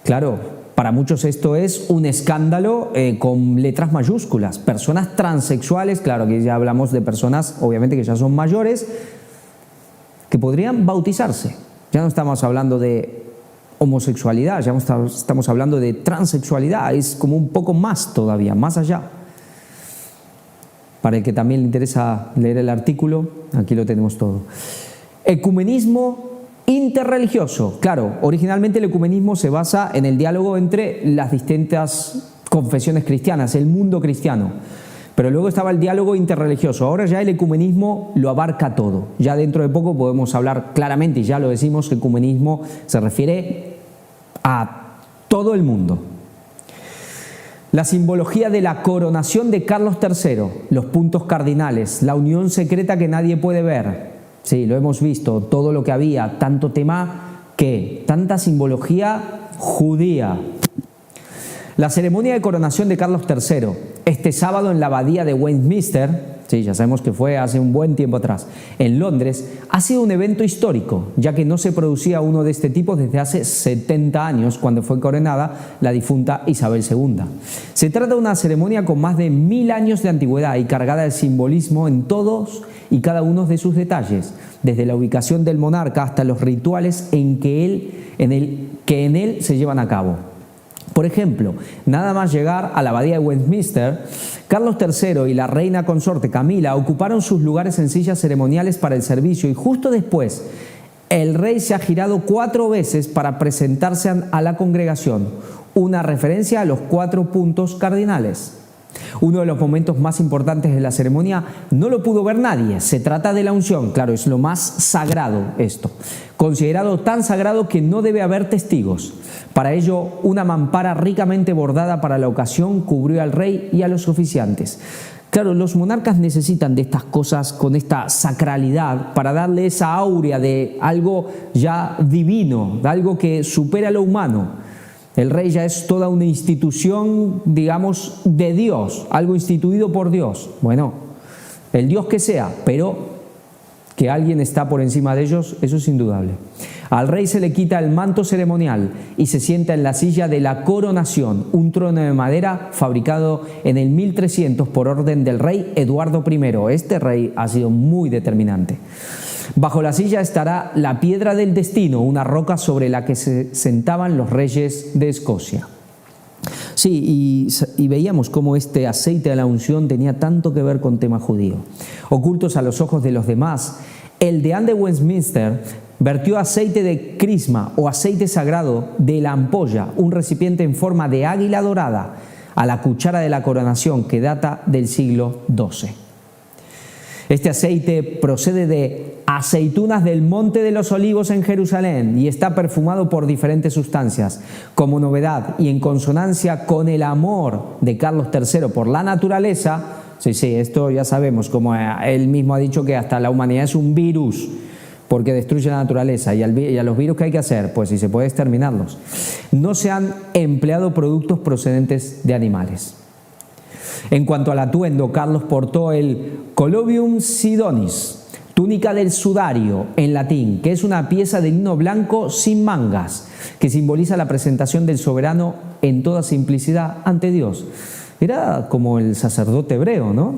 Claro, para muchos esto es un escándalo con letras mayúsculas. Personas transexuales, claro que ya hablamos de personas obviamente que ya son mayores, que podrían bautizarse. Ya no estamos hablando de homosexualidad, ya estamos hablando de transexualidad, es como un poco más todavía, más allá. Para el que también le interesa leer el artículo, aquí lo tenemos todo. Ecumenismo interreligioso. Claro, originalmente el ecumenismo se basa en el diálogo entre las distintas confesiones cristianas, el mundo cristiano. Pero luego estaba el diálogo interreligioso. Ahora ya el ecumenismo lo abarca todo. Ya dentro de poco podemos hablar claramente, y ya lo decimos, que ecumenismo se refiere a todo el mundo. La simbología de la coronación de Carlos III, los puntos cardinales, la unión secreta que nadie puede ver. Sí, lo hemos visto, todo lo que había, tanto tema que, tanta simbología judía. La ceremonia de coronación de Carlos III, este sábado en la abadía de Westminster, sí, ya sabemos que fue hace un buen tiempo atrás, en Londres, ha sido un evento histórico, ya que no se producía uno de este tipo desde hace 70 años, cuando fue coronada la difunta Isabel II. Se trata de una ceremonia con más de 1000 años de antigüedad y cargada de simbolismo en todos y cada uno de sus detalles, desde la ubicación del monarca hasta los rituales que en él se llevan a cabo. Por ejemplo, nada más llegar a la abadía de Westminster, Carlos III y la reina consorte Camila ocuparon sus lugares en sillas ceremoniales para el servicio, y justo después el rey se ha girado 4 veces para presentarse a la congregación, una referencia a los 4 puntos cardinales. Uno de los momentos más importantes de la ceremonia no lo pudo ver nadie. Se trata de la unción, claro, es lo más sagrado esto, considerado tan sagrado que no debe haber testigos. Para ello, una mampara ricamente bordada para la ocasión cubrió al rey y a los oficiantes. Claro, los monarcas necesitan de estas cosas con esta sacralidad para darle esa áurea de algo ya divino, de algo que supera lo humano. El rey ya es toda una institución, digamos, de Dios, algo instituido por Dios. Bueno, el Dios que sea, pero que alguien está por encima de ellos, eso es indudable. Al rey se le quita el manto ceremonial y se sienta en la silla de la coronación, un trono de madera fabricado en el 1300 por orden del rey Eduardo I. Este rey ha sido muy determinante. Bajo la silla estará la piedra del destino, una roca sobre la que se sentaban los reyes de Escocia. Sí, y veíamos cómo este aceite de la unción tenía tanto que ver con tema judío. Ocultos a los ojos de los demás, el deán de Westminster vertió aceite de crisma o aceite sagrado de la ampolla, un recipiente en forma de águila dorada, a la cuchara de la coronación que data del siglo XII. Este aceite procede de aceitunas del Monte de los Olivos en Jerusalén y está perfumado por diferentes sustancias. Como novedad y en consonancia con el amor de Carlos III por la naturaleza, sí, esto ya sabemos, como él mismo ha dicho que hasta la humanidad es un virus, porque destruye la naturaleza, y a los virus, ¿qué hay que hacer? Pues si se puede exterminarlos. No se han empleado productos procedentes de animales. En cuanto al atuendo, Carlos portó el Colobium Sidonis, túnica del sudario en latín, que es una pieza de lino blanco sin mangas, que simboliza la presentación del soberano en toda simplicidad ante Dios. Era como el sacerdote hebreo, ¿no?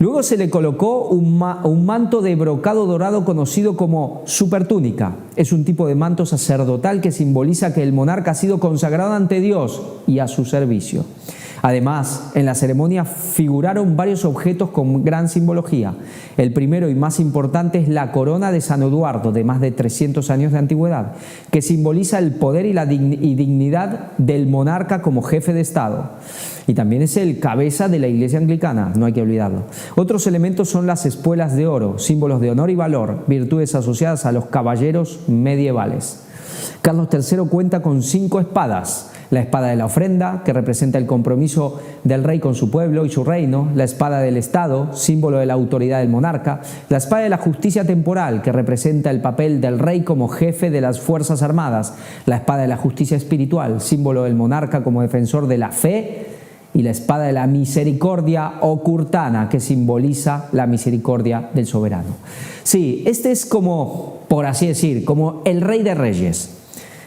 Luego se le colocó un manto de brocado dorado conocido como supertúnica. Es un tipo de manto sacerdotal que simboliza que el monarca ha sido consagrado ante Dios y a su servicio. Además, en la ceremonia figuraron varios objetos con gran simbología. El primero y más importante es la corona de San Eduardo, de más de 300 años de antigüedad, que simboliza el poder y la dignidad del monarca como jefe de Estado. Y también es el cabeza de la Iglesia anglicana, no hay que olvidarlo. Otros elementos son las espuelas de oro, símbolos de honor y valor, virtudes asociadas a los caballeros medievales. Carlos III cuenta con 5 espadas. La espada de la ofrenda, que representa el compromiso del rey con su pueblo y su reino, la espada del Estado, símbolo de la autoridad del monarca, la espada de la justicia temporal, que representa el papel del rey como jefe de las fuerzas armadas, la espada de la justicia espiritual, símbolo del monarca como defensor de la fe, y la espada de la misericordia o curtana, que simboliza la misericordia del soberano. Sí, este es como, por así decir, como el rey de reyes.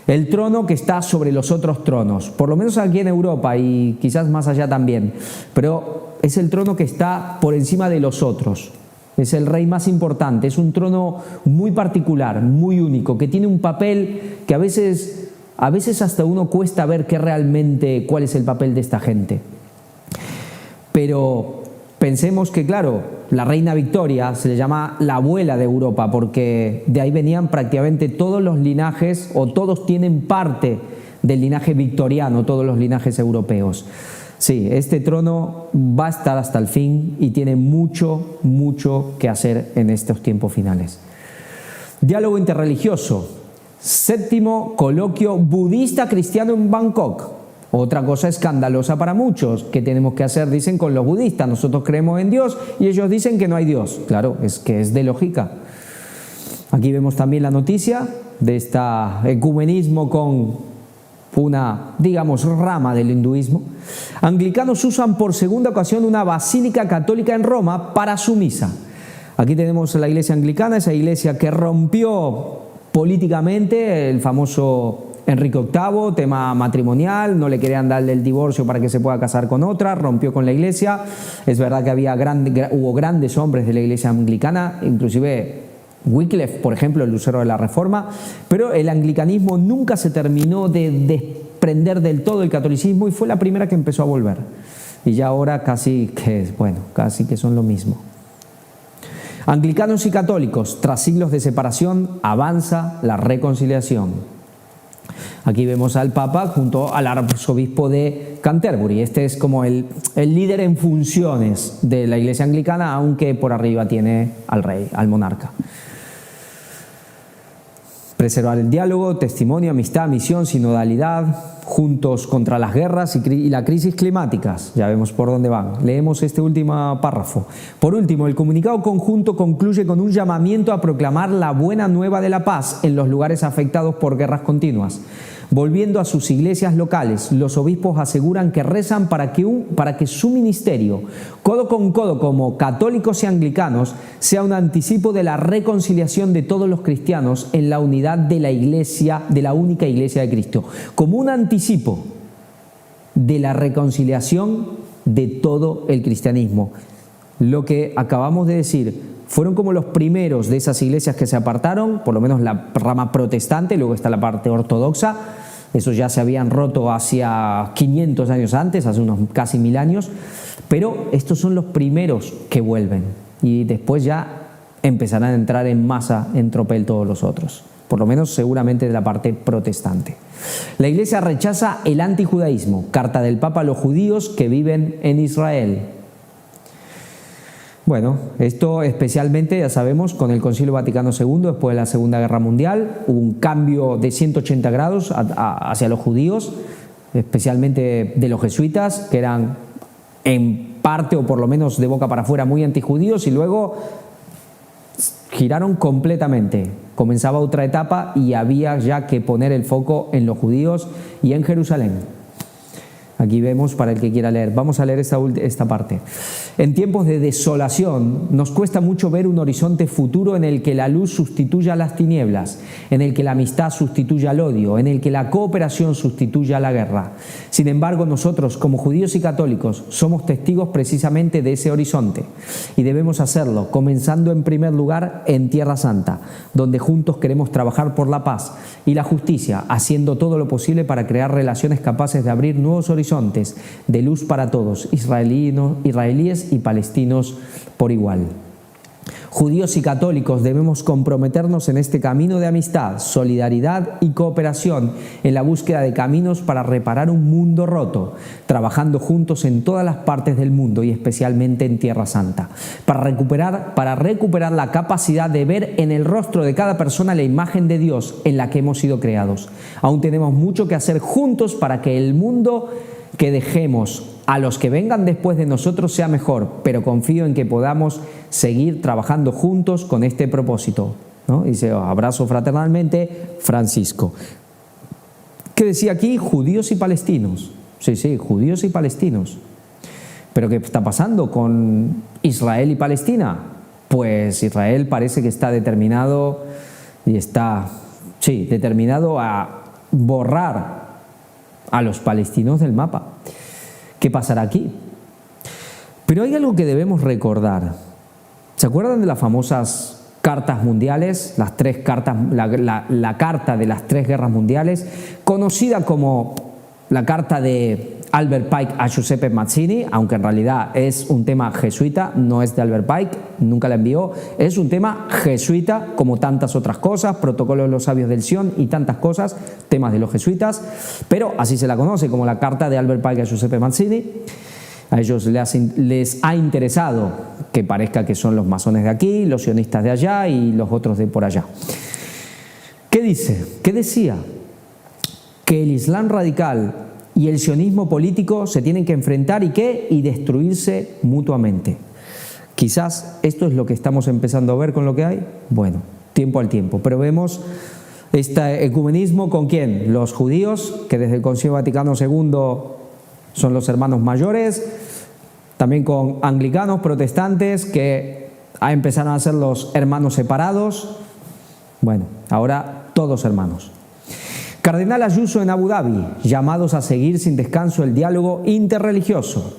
El trono que está sobre los otros tronos, por lo menos aquí en Europa y quizás más allá también, pero es el trono que está por encima de los otros. Es el rey más importante, es un trono muy particular, muy único, que tiene un papel que a veces hasta uno cuesta ver cuál es el papel de esta gente. Pero pensemos que, claro, la reina Victoria se le llama la abuela de Europa porque de ahí venían prácticamente todos los linajes, o todos tienen parte del linaje victoriano, todos los linajes europeos. Sí, este trono va a estar hasta el fin y tiene mucho, mucho que hacer en estos tiempos finales. Diálogo interreligioso. 7º coloquio budista cristiano en Bangkok. Otra cosa escandalosa para muchos. ¿Qué tenemos que hacer? Dicen con los budistas. Nosotros creemos en Dios y ellos dicen que no hay Dios. Claro, es que es de lógica. Aquí vemos también la noticia de este ecumenismo con una, digamos, rama del hinduismo. Anglicanos usan por segunda ocasión una basílica católica en Roma para su misa. Aquí tenemos la iglesia anglicana, esa iglesia que rompió políticamente el famoso Enrique VIII, tema matrimonial, no le querían darle el divorcio para que se pueda casar con otra, rompió con la iglesia. Es verdad que hubo grandes hombres de la iglesia anglicana, inclusive Wycliffe, por ejemplo, el lucero de la Reforma, pero el anglicanismo nunca se terminó de desprender del todo del catolicismo y fue la primera que empezó a volver. Y ya ahora casi que son lo mismo. Anglicanos y católicos, tras siglos de separación, avanza la reconciliación. Aquí vemos al Papa junto al arzobispo de Canterbury. Este es como el líder en funciones de la iglesia anglicana, aunque por arriba tiene al rey, al monarca. Preservar el diálogo, testimonio, amistad, misión, sinodalidad, juntos contra las guerras y las crisis climáticas. Ya vemos por dónde van. Leemos este último párrafo. Por último, el comunicado conjunto concluye con un llamamiento a proclamar la buena nueva de la paz en los lugares afectados por guerras continuas. Volviendo a sus iglesias locales, los obispos aseguran que rezan para que su ministerio, codo con codo como católicos y anglicanos, sea un anticipo de la reconciliación de todos los cristianos en la unidad de la iglesia, de la única iglesia de Cristo, como un anticipo de la reconciliación de todo el cristianismo. Lo que acabamos de decir, fueron como los primeros de esas iglesias que se apartaron, por lo menos la rama protestante, luego está la parte ortodoxa. Esos ya se habían roto hacia 500 años antes, hace unos casi 1000 años, pero estos son los primeros que vuelven y después ya empezarán a entrar en masa, en tropel todos los otros, por lo menos seguramente de la parte protestante. La iglesia rechaza el antijudaísmo, carta del Papa a los judíos que viven en Israel. Bueno, esto especialmente, ya sabemos, con el Concilio Vaticano II, después de la Segunda Guerra Mundial, hubo un cambio de 180 grados hacia los judíos, especialmente de los jesuitas, que eran en parte, o por lo menos de boca para afuera, muy antijudíos, y luego giraron completamente. Comenzaba otra etapa y había ya que poner el foco en los judíos y en Jerusalén. Aquí vemos para el que quiera leer. Vamos a leer esta parte. En tiempos de desolación nos cuesta mucho ver un horizonte futuro en el que la luz sustituya a las tinieblas, en el que la amistad sustituya al odio, en el que la cooperación sustituya a la guerra. Sin embargo, nosotros, como judíos y católicos, somos testigos precisamente de ese horizonte y debemos hacerlo, comenzando en primer lugar en Tierra Santa, donde juntos queremos trabajar por la paz y la justicia, haciendo todo lo posible para crear relaciones capaces de abrir nuevos horizontes de luz para todos, israelíes y palestinos por igual. Judíos y católicos debemos comprometernos en este camino de amistad, solidaridad y cooperación en la búsqueda de caminos para reparar un mundo roto, trabajando juntos en todas las partes del mundo y especialmente en Tierra Santa, para recuperar la capacidad de ver en el rostro de cada persona la imagen de Dios en la que hemos sido creados. Aún tenemos mucho que hacer juntos para que el mundo que dejemos a los que vengan después de nosotros sea mejor, pero confío en que podamos seguir trabajando juntos con este propósito, ¿no? Dice, abrazo fraternalmente, Francisco. ¿Qué decía aquí? Judíos y palestinos. Sí, judíos y palestinos. ¿Pero qué está pasando con Israel y Palestina? Pues Israel parece que está determinado determinado a borrar a los palestinos del mapa. ¿Qué pasará aquí? Pero hay algo que debemos recordar. ¿Se acuerdan de las famosas cartas mundiales? Las tres cartas, la carta de las tres guerras mundiales, conocida como la carta de Albert Pike a Giuseppe Mazzini, aunque en realidad es un tema jesuita, no es de Albert Pike, nunca la envió, es un tema jesuita como tantas otras cosas, protocolo de los sabios del Sion y tantas cosas, temas de los jesuitas, pero así se la conoce como la carta de Albert Pike a Giuseppe Mazzini. A ellos les ha interesado que parezca que son los masones de aquí, los sionistas de allá y los otros de por allá. ¿Qué dice? ¿Qué decía? Que el Islam radical y el sionismo político se tienen que enfrentar y destruirse mutuamente. Quizás esto es lo que estamos empezando a ver con lo que hay. Bueno, tiempo al tiempo. Pero vemos este ecumenismo ¿con quién? Los judíos, que desde el Concilio Vaticano II son los hermanos mayores, también con anglicanos, protestantes, que empezaron a ser los hermanos separados. Bueno, ahora todos hermanos. Cardenal Ayuso en Abu Dhabi, llamados a seguir sin descanso el diálogo interreligioso.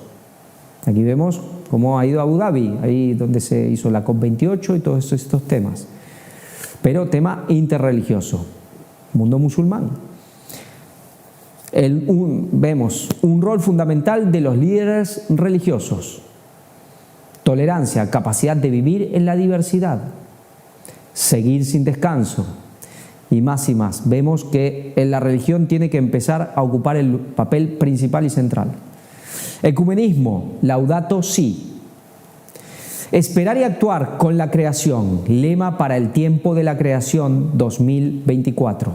Aquí vemos cómo ha ido Abu Dhabi, ahí donde se hizo la COP28 y todos estos temas. Pero tema interreligioso, mundo musulmán. Vemos un rol fundamental de los líderes religiosos. Tolerancia, capacidad de vivir en la diversidad. Seguir sin descanso. Y más. Vemos que la religión tiene que empezar a ocupar el papel principal y central. Ecumenismo, Laudato Si. Esperar y actuar con la creación, lema para el tiempo de la creación 2024.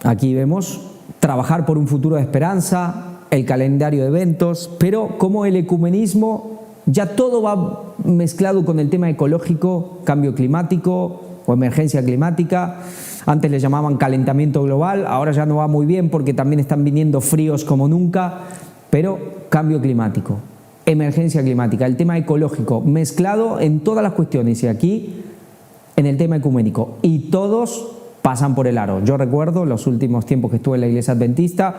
Aquí vemos trabajar por un futuro de esperanza, el calendario de eventos, pero como el ecumenismo ya todo va mezclado con el tema ecológico, cambio climático o emergencia climática. Antes le llamaban calentamiento global, ahora ya no va muy bien porque también están viniendo fríos como nunca, pero cambio climático, emergencia climática, el tema ecológico mezclado en todas las cuestiones y aquí en el tema ecuménico. Y todos pasan por el aro. Yo recuerdo los últimos tiempos que estuve en la iglesia adventista,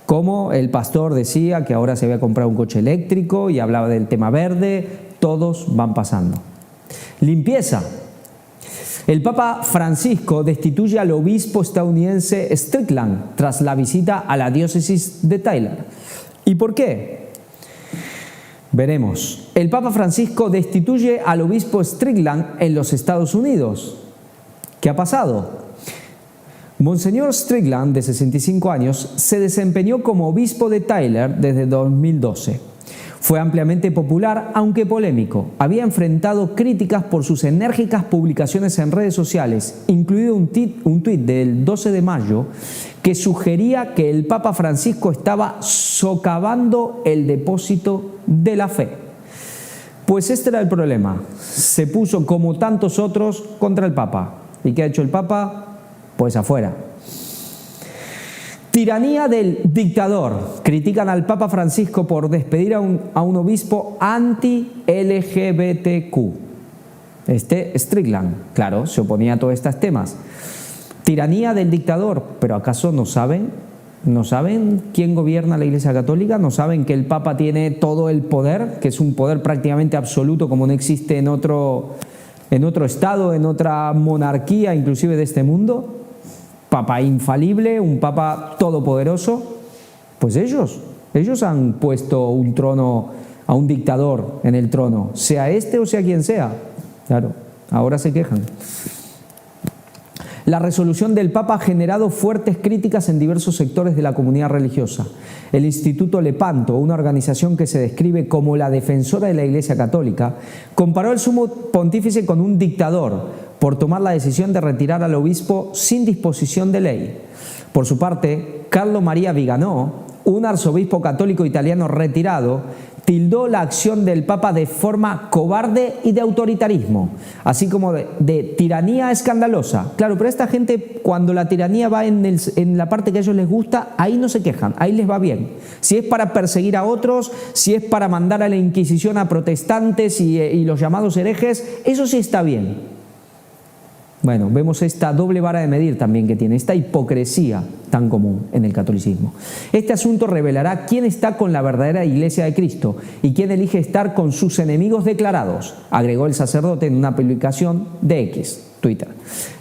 como el pastor decía que ahora se había comprado un coche eléctrico y hablaba del tema verde, todos van pasando. Limpieza. El Papa Francisco destituye al obispo estadounidense Strickland tras la visita a la diócesis de Tyler. ¿Y por qué? Veremos. El Papa Francisco destituye al obispo Strickland en los Estados Unidos. ¿Qué ha pasado? Monseñor Strickland, de 65 años, se desempeñó como obispo de Tyler desde 2012. Fue ampliamente popular, aunque polémico. Había enfrentado críticas por sus enérgicas publicaciones en redes sociales, incluido un tuit del 12 de mayo que sugería que el Papa Francisco estaba socavando el depósito de la fe. Pues este era el problema. Se puso, como tantos otros, contra el Papa. ¿Y qué ha hecho el Papa? Pues afuera. Tiranía del dictador. Critican al Papa Francisco por despedir a un obispo anti-LGBTQ. Strickland, claro, se oponía a todos estos temas. Tiranía del dictador. ¿Pero acaso no saben? ¿No saben quién gobierna la Iglesia Católica? ¿No saben que el Papa tiene todo el poder? Que es un poder prácticamente absoluto como no existe en otro estado, en otra monarquía, inclusive de este mundo. Papa infalible, un papa todopoderoso. Pues ellos han puesto un trono a un dictador en el trono, sea este o sea quien sea. Claro, ahora se quejan. La resolución del Papa ha generado fuertes críticas en diversos sectores de la comunidad religiosa. El Instituto Lepanto, una organización que se describe como la defensora de la Iglesia Católica, comparó al sumo pontífice con un dictador por tomar la decisión de retirar al obispo sin disposición de ley. Por su parte, Carlo Maria Viganò, un arzobispo católico italiano retirado, tildó la acción del Papa de forma cobarde y de autoritarismo, así como de tiranía escandalosa. Claro, pero esta gente, cuando la tiranía va en la parte que a ellos les gusta, ahí no se quejan, ahí les va bien. Si es para perseguir a otros, si es para mandar a la Inquisición a protestantes y los llamados herejes, eso sí está bien. Bueno, vemos esta doble vara de medir también que tiene, esta hipocresía tan común en el catolicismo. Este asunto revelará quién está con la verdadera Iglesia de Cristo y quién elige estar con sus enemigos declarados, agregó el sacerdote en una publicación de X, Twitter.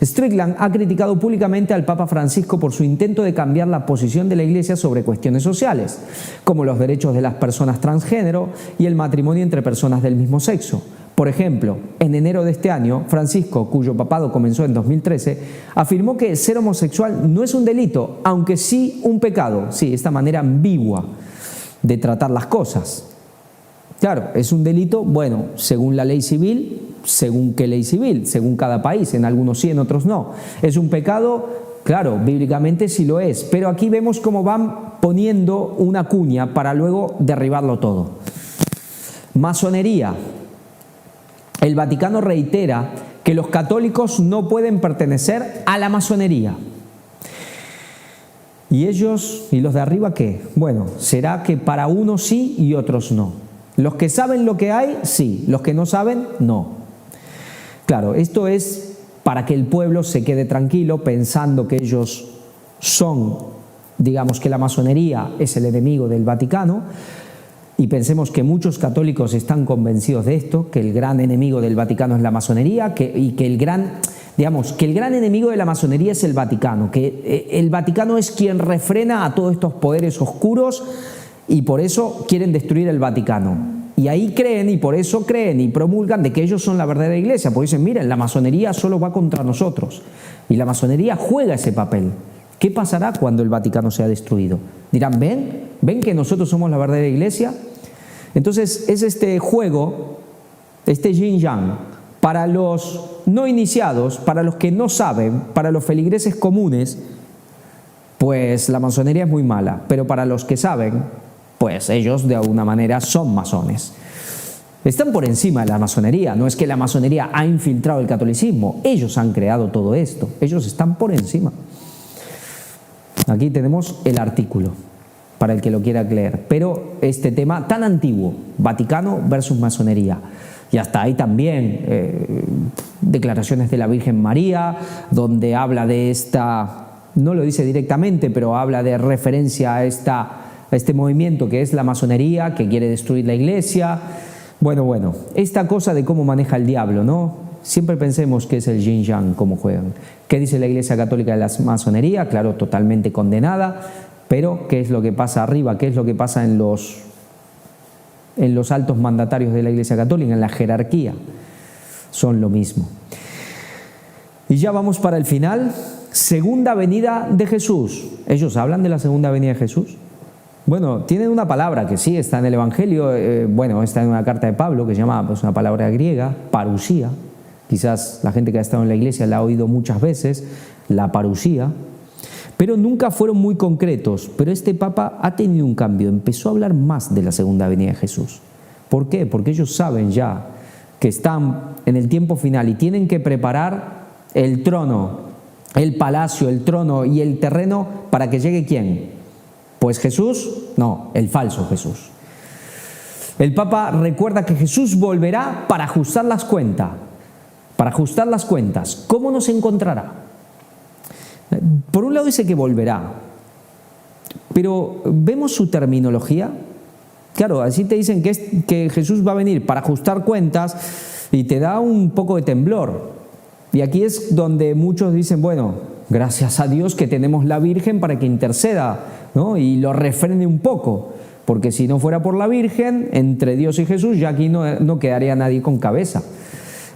Strickland ha criticado públicamente al Papa Francisco por su intento de cambiar la posición de la Iglesia sobre cuestiones sociales, como los derechos de las personas transgénero y el matrimonio entre personas del mismo sexo. Por ejemplo, en enero de este año, Francisco, cuyo papado comenzó en 2013, afirmó que ser homosexual no es un delito, aunque sí un pecado. Sí, esta manera ambigua de tratar las cosas. Claro, es un delito, bueno, según la ley civil, según qué ley civil, según cada país, en algunos sí, en otros no. Es un pecado, claro, bíblicamente sí lo es, pero aquí vemos cómo van poniendo una cuña para luego derribarlo todo. Masonería. El Vaticano reitera que los católicos no pueden pertenecer a la masonería. ¿Y ellos y los de arriba qué? Bueno, será que para unos sí y otros no. Los que saben lo que hay, sí. Los que no saben, no. Claro, esto es para que el pueblo se quede tranquilo pensando que ellos son, digamos que la masonería es el enemigo del Vaticano. Y pensemos que muchos católicos están convencidos de esto, que el gran enemigo del Vaticano es la masonería, y que el gran enemigo de la masonería es el Vaticano, que el Vaticano es quien refrena a todos estos poderes oscuros y por eso quieren destruir el Vaticano. Y ahí creen, y por eso creen y promulgan de que ellos son la verdadera iglesia, porque dicen, miren, la masonería solo va contra nosotros. Y la masonería juega ese papel. ¿Qué pasará cuando el Vaticano sea destruido? Dirán, ¿ven que nosotros somos la verdadera iglesia? Entonces es este juego, este yin-yang, para los no iniciados, para los que no saben, para los feligreses comunes, pues la masonería es muy mala, pero para los que saben, pues ellos de alguna manera son masones. Están por encima de la masonería, no es que la masonería ha infiltrado el catolicismo, ellos han creado todo esto, ellos están por encima. Aquí tenemos el artículo, para el que lo quiera leer, pero este tema tan antiguo, Vaticano versus masonería, y hasta ahí también declaraciones de la Virgen María, donde habla de esta, no lo dice directamente, pero habla de referencia a este movimiento que es la masonería, que quiere destruir la iglesia. Bueno, esta cosa de cómo maneja el diablo, ¿no? Siempre pensemos que es el yin-yang, cómo juegan. ¿Qué dice la Iglesia Católica de la masonería? Claro, totalmente condenada. Pero, ¿qué es lo que pasa arriba? ¿Qué es lo que pasa en los altos mandatarios de la Iglesia Católica, en la jerarquía? Son lo mismo. Y ya vamos para el final. Segunda venida de Jesús. ¿Ellos hablan de la segunda venida de Jesús? Bueno, tienen una palabra que sí está en el Evangelio, está en una carta de Pablo que se llama, pues, una palabra griega, parusía. Quizás la gente que ha estado en la iglesia la ha oído muchas veces, la parusía. Pero nunca fueron muy concretos. Pero este Papa ha tenido un cambio, empezó a hablar más de la segunda venida de Jesús. ¿Por qué? Porque ellos saben ya que están en el tiempo final y tienen que preparar el trono el palacio, el trono y el terreno para que llegue ¿quién? Pues Jesús, no, el falso Jesús. El Papa recuerda que Jesús volverá para ajustar las cuentas. Para ajustar las cuentas. ¿Cómo nos encontrará? Por un lado dice que volverá, pero ¿vemos su terminología? Claro, así te dicen que Jesús va a venir para ajustar cuentas y te da un poco de temblor. Y aquí es donde muchos dicen, bueno, gracias a Dios que tenemos la Virgen para que interceda, ¿no? Y lo refrene un poco, porque si no fuera por la Virgen, entre Dios y Jesús, ya aquí no quedaría nadie con cabeza.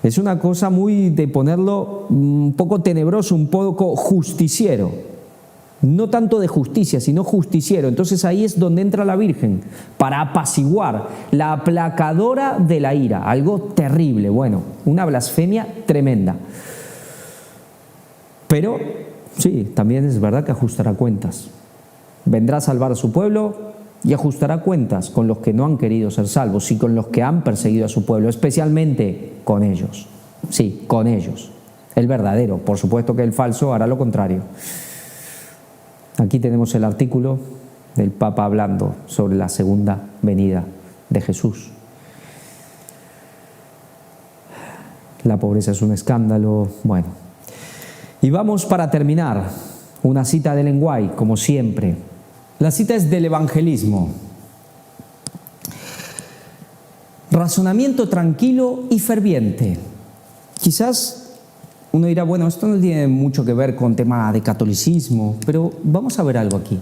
Es una cosa muy de ponerlo un poco tenebroso, un poco justiciero. No tanto de justicia, sino justiciero. Entonces ahí es donde entra la Virgen, para apaciguar, la aplacadora de la ira. Algo terrible, bueno, una blasfemia tremenda. Pero sí, también es verdad que ajustará cuentas. Vendrá a salvar a su pueblo y ajustará cuentas con los que no han querido ser salvos y con los que han perseguido a su pueblo, especialmente con ellos. Sí, con ellos. El verdadero, por supuesto que el falso hará lo contrario. Aquí tenemos el artículo del Papa hablando sobre la segunda venida de Jesús. La pobreza es un escándalo. Bueno, y vamos para terminar, una cita de Ellen White, como siempre. La cita es del evangelismo. Razonamiento tranquilo y ferviente. Quizás uno dirá, bueno, esto no tiene mucho que ver con tema de catolicismo, pero vamos a ver algo aquí.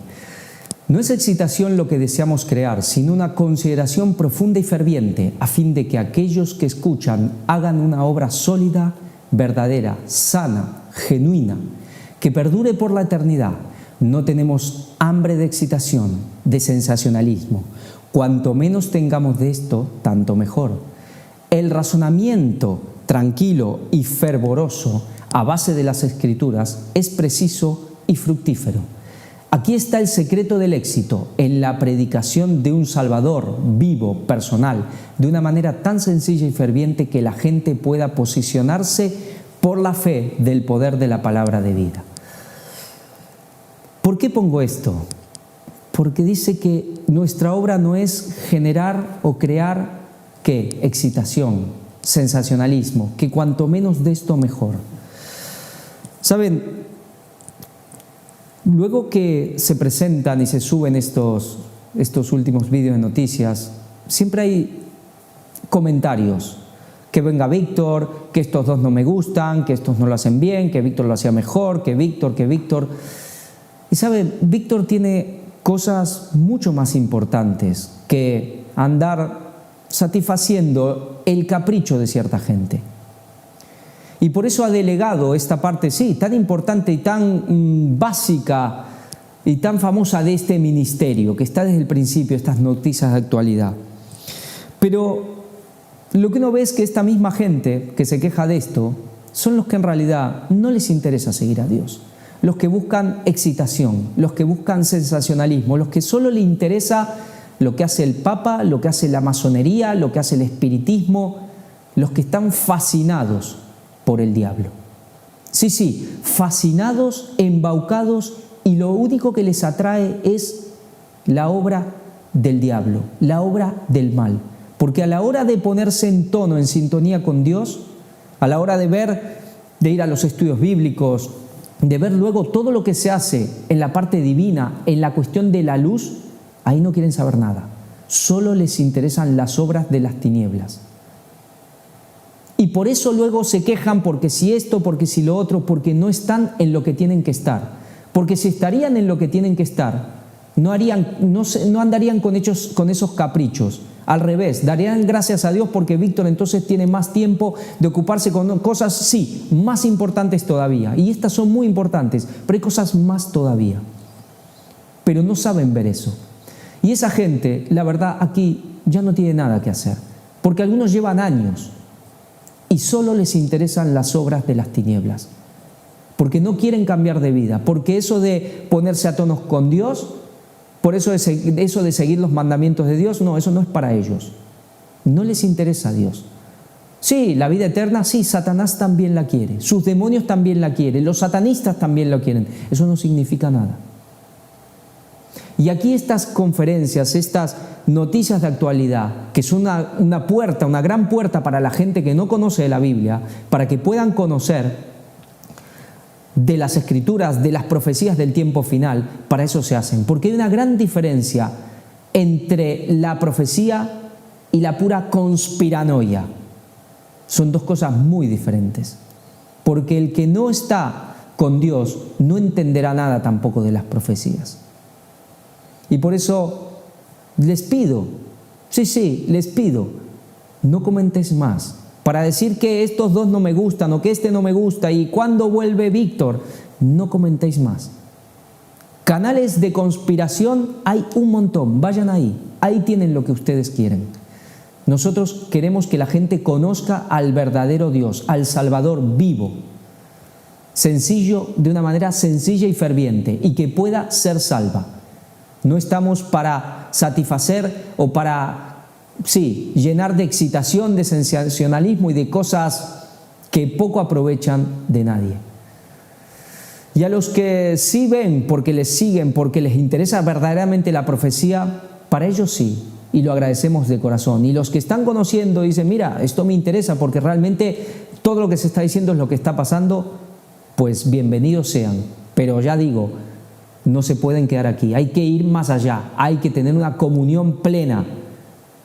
No es excitación lo que deseamos crear, sino una consideración profunda y ferviente, a fin de que aquellos que escuchan hagan una obra sólida, verdadera, sana, genuina, que perdure por la eternidad. No tenemos hambre de excitación, de sensacionalismo. Cuanto menos tengamos de esto, tanto mejor. El razonamiento tranquilo y fervoroso a base de las Escrituras es preciso y fructífero. Aquí está el secreto del éxito, en la predicación de un Salvador vivo, personal, de una manera tan sencilla y ferviente que la gente pueda posicionarse por la fe del poder de la palabra de vida. ¿Por qué pongo esto? Porque dice que nuestra obra no es generar o crear, ¿qué? Excitación, sensacionalismo, que cuanto menos de esto mejor. ¿Saben? Luego que se presentan y se suben estos últimos vídeos de noticias, siempre hay comentarios. Que venga Víctor, que estos dos no me gustan, que estos no lo hacen bien, que Víctor lo hacía mejor, que Víctor. Y ¿saben? Víctor tiene cosas mucho más importantes que andar satisfaciendo el capricho de cierta gente. Y por eso ha delegado esta parte, sí, tan importante y tan básica y tan famosa de este ministerio, que está desde el principio, estas noticias de actualidad. Pero lo que uno ve es que esta misma gente que se queja de esto son los que en realidad no les interesa seguir a Dios. Los que buscan excitación, los que buscan sensacionalismo, los que solo les interesa lo que hace el Papa, lo que hace la masonería, lo que hace el espiritismo, los que están fascinados por el diablo. Sí, fascinados, embaucados, y lo único que les atrae es la obra del diablo, la obra del mal. Porque a la hora de ponerse en tono, en sintonía con Dios, a la hora de ir a los estudios bíblicos, de ver luego todo lo que se hace en la parte divina, en la cuestión de la luz, ahí no quieren saber nada. Solo les interesan las obras de las tinieblas. Y por eso luego se quejan porque si esto, porque si lo otro, porque no están en lo que tienen que estar. Porque si estarían en lo que tienen que estar, no andarían con esos caprichos. Al revés, darían gracias a Dios porque Víctor entonces tiene más tiempo de ocuparse con cosas, sí, más importantes todavía. Y estas son muy importantes, pero hay cosas más todavía. Pero no saben ver eso. Y esa gente, la verdad, aquí ya no tiene nada que hacer. Porque algunos llevan años y solo les interesan las obras de las tinieblas. Porque no quieren cambiar de vida. Porque eso de ponerse a tonos con Dios, por eso de seguir los mandamientos de Dios, no, eso no es para ellos. No les interesa a Dios. Sí, la vida eterna, sí, Satanás también la quiere, sus demonios también la quieren, los satanistas también lo quieren. Eso no significa nada. Y aquí estas conferencias, estas noticias de actualidad, que son una puerta, una gran puerta para la gente que no conoce de la Biblia, para que puedan conocer de las Escrituras, de las profecías del tiempo final, para eso se hacen. Porque hay una gran diferencia entre la profecía y la pura conspiranoia. Son dos cosas muy diferentes. Porque el que no está con Dios no entenderá nada tampoco de las profecías. Y por eso les pido, les pido, no comentéis más. Para decir que estos dos no me gustan o que este no me gusta y cuándo vuelve Víctor, no comentéis más. Canales de conspiración hay un montón, vayan ahí tienen lo que ustedes quieren. Nosotros queremos que la gente conozca al verdadero Dios, al Salvador vivo, sencillo, de una manera sencilla y ferviente, y que pueda ser salva. No estamos para satisfacer o para, llenar de excitación, de sensacionalismo y de cosas que poco aprovechan de nadie. Y a los que sí ven, porque les siguen, porque les interesa verdaderamente la profecía, para ellos sí, y lo agradecemos de corazón. Y los que están conociendo dicen, mira, esto me interesa porque realmente todo lo que se está diciendo es lo que está pasando, pues bienvenidos sean. Pero ya digo, no se pueden quedar aquí, hay que ir más allá, hay que tener una comunión plena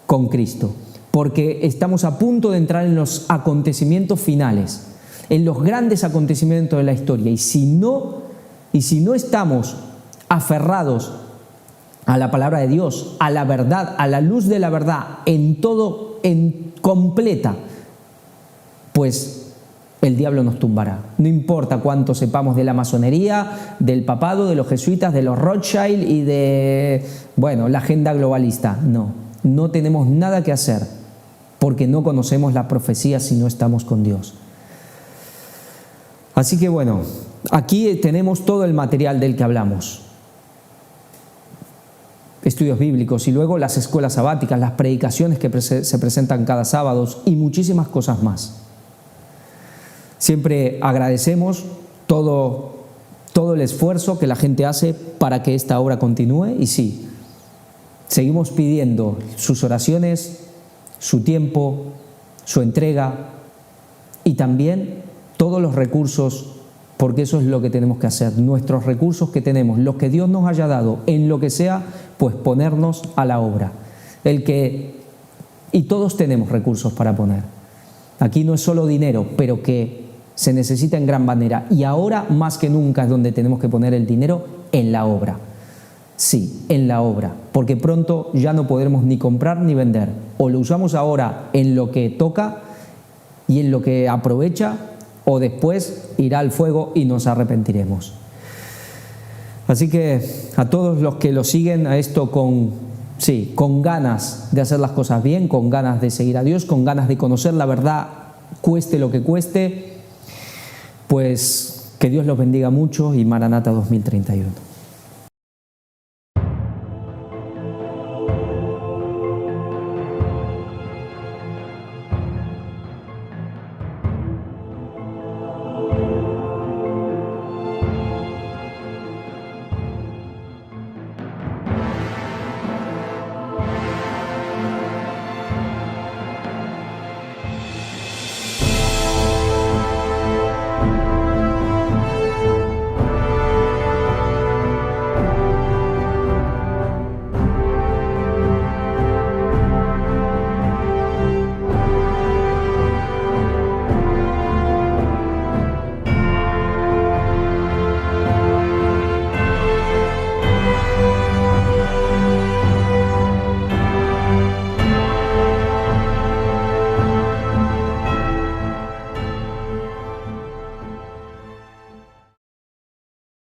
con Cristo, porque estamos a punto de entrar en los acontecimientos finales, en los grandes acontecimientos de la historia, y si no estamos aferrados a la palabra de Dios, a la verdad, a la luz de la verdad, en todo, en completa, pues el diablo nos tumbará. No importa cuánto sepamos de la masonería, del papado, de los jesuitas, de los Rothschild y de, la agenda globalista. No tenemos nada que hacer porque no conocemos las profecías si no estamos con Dios. Así que aquí tenemos todo el material del que hablamos. Estudios bíblicos y luego las escuelas sabáticas, las predicaciones que se presentan cada sábado y muchísimas cosas más. Siempre agradecemos todo el esfuerzo que la gente hace para que esta obra continúe y sí, seguimos pidiendo sus oraciones, su tiempo, su entrega y también todos los recursos, porque eso es lo que tenemos que hacer, nuestros recursos que tenemos, los que Dios nos haya dado, en lo que sea, pues ponernos a la obra. Y todos tenemos recursos para poner. Aquí no es solo dinero, pero que se necesita en gran manera. Y ahora más que nunca es donde tenemos que poner el dinero, en la obra. Sí, en la obra. Porque pronto ya no podremos ni comprar ni vender. O lo usamos ahora en lo que toca y en lo que aprovecha, o después irá al fuego y nos arrepentiremos. Así que a todos los que lo siguen a esto con ganas de hacer las cosas bien, con ganas de seguir a Dios, con ganas de conocer la verdad, cueste lo que cueste, pues que Dios los bendiga mucho y Maranata 2031.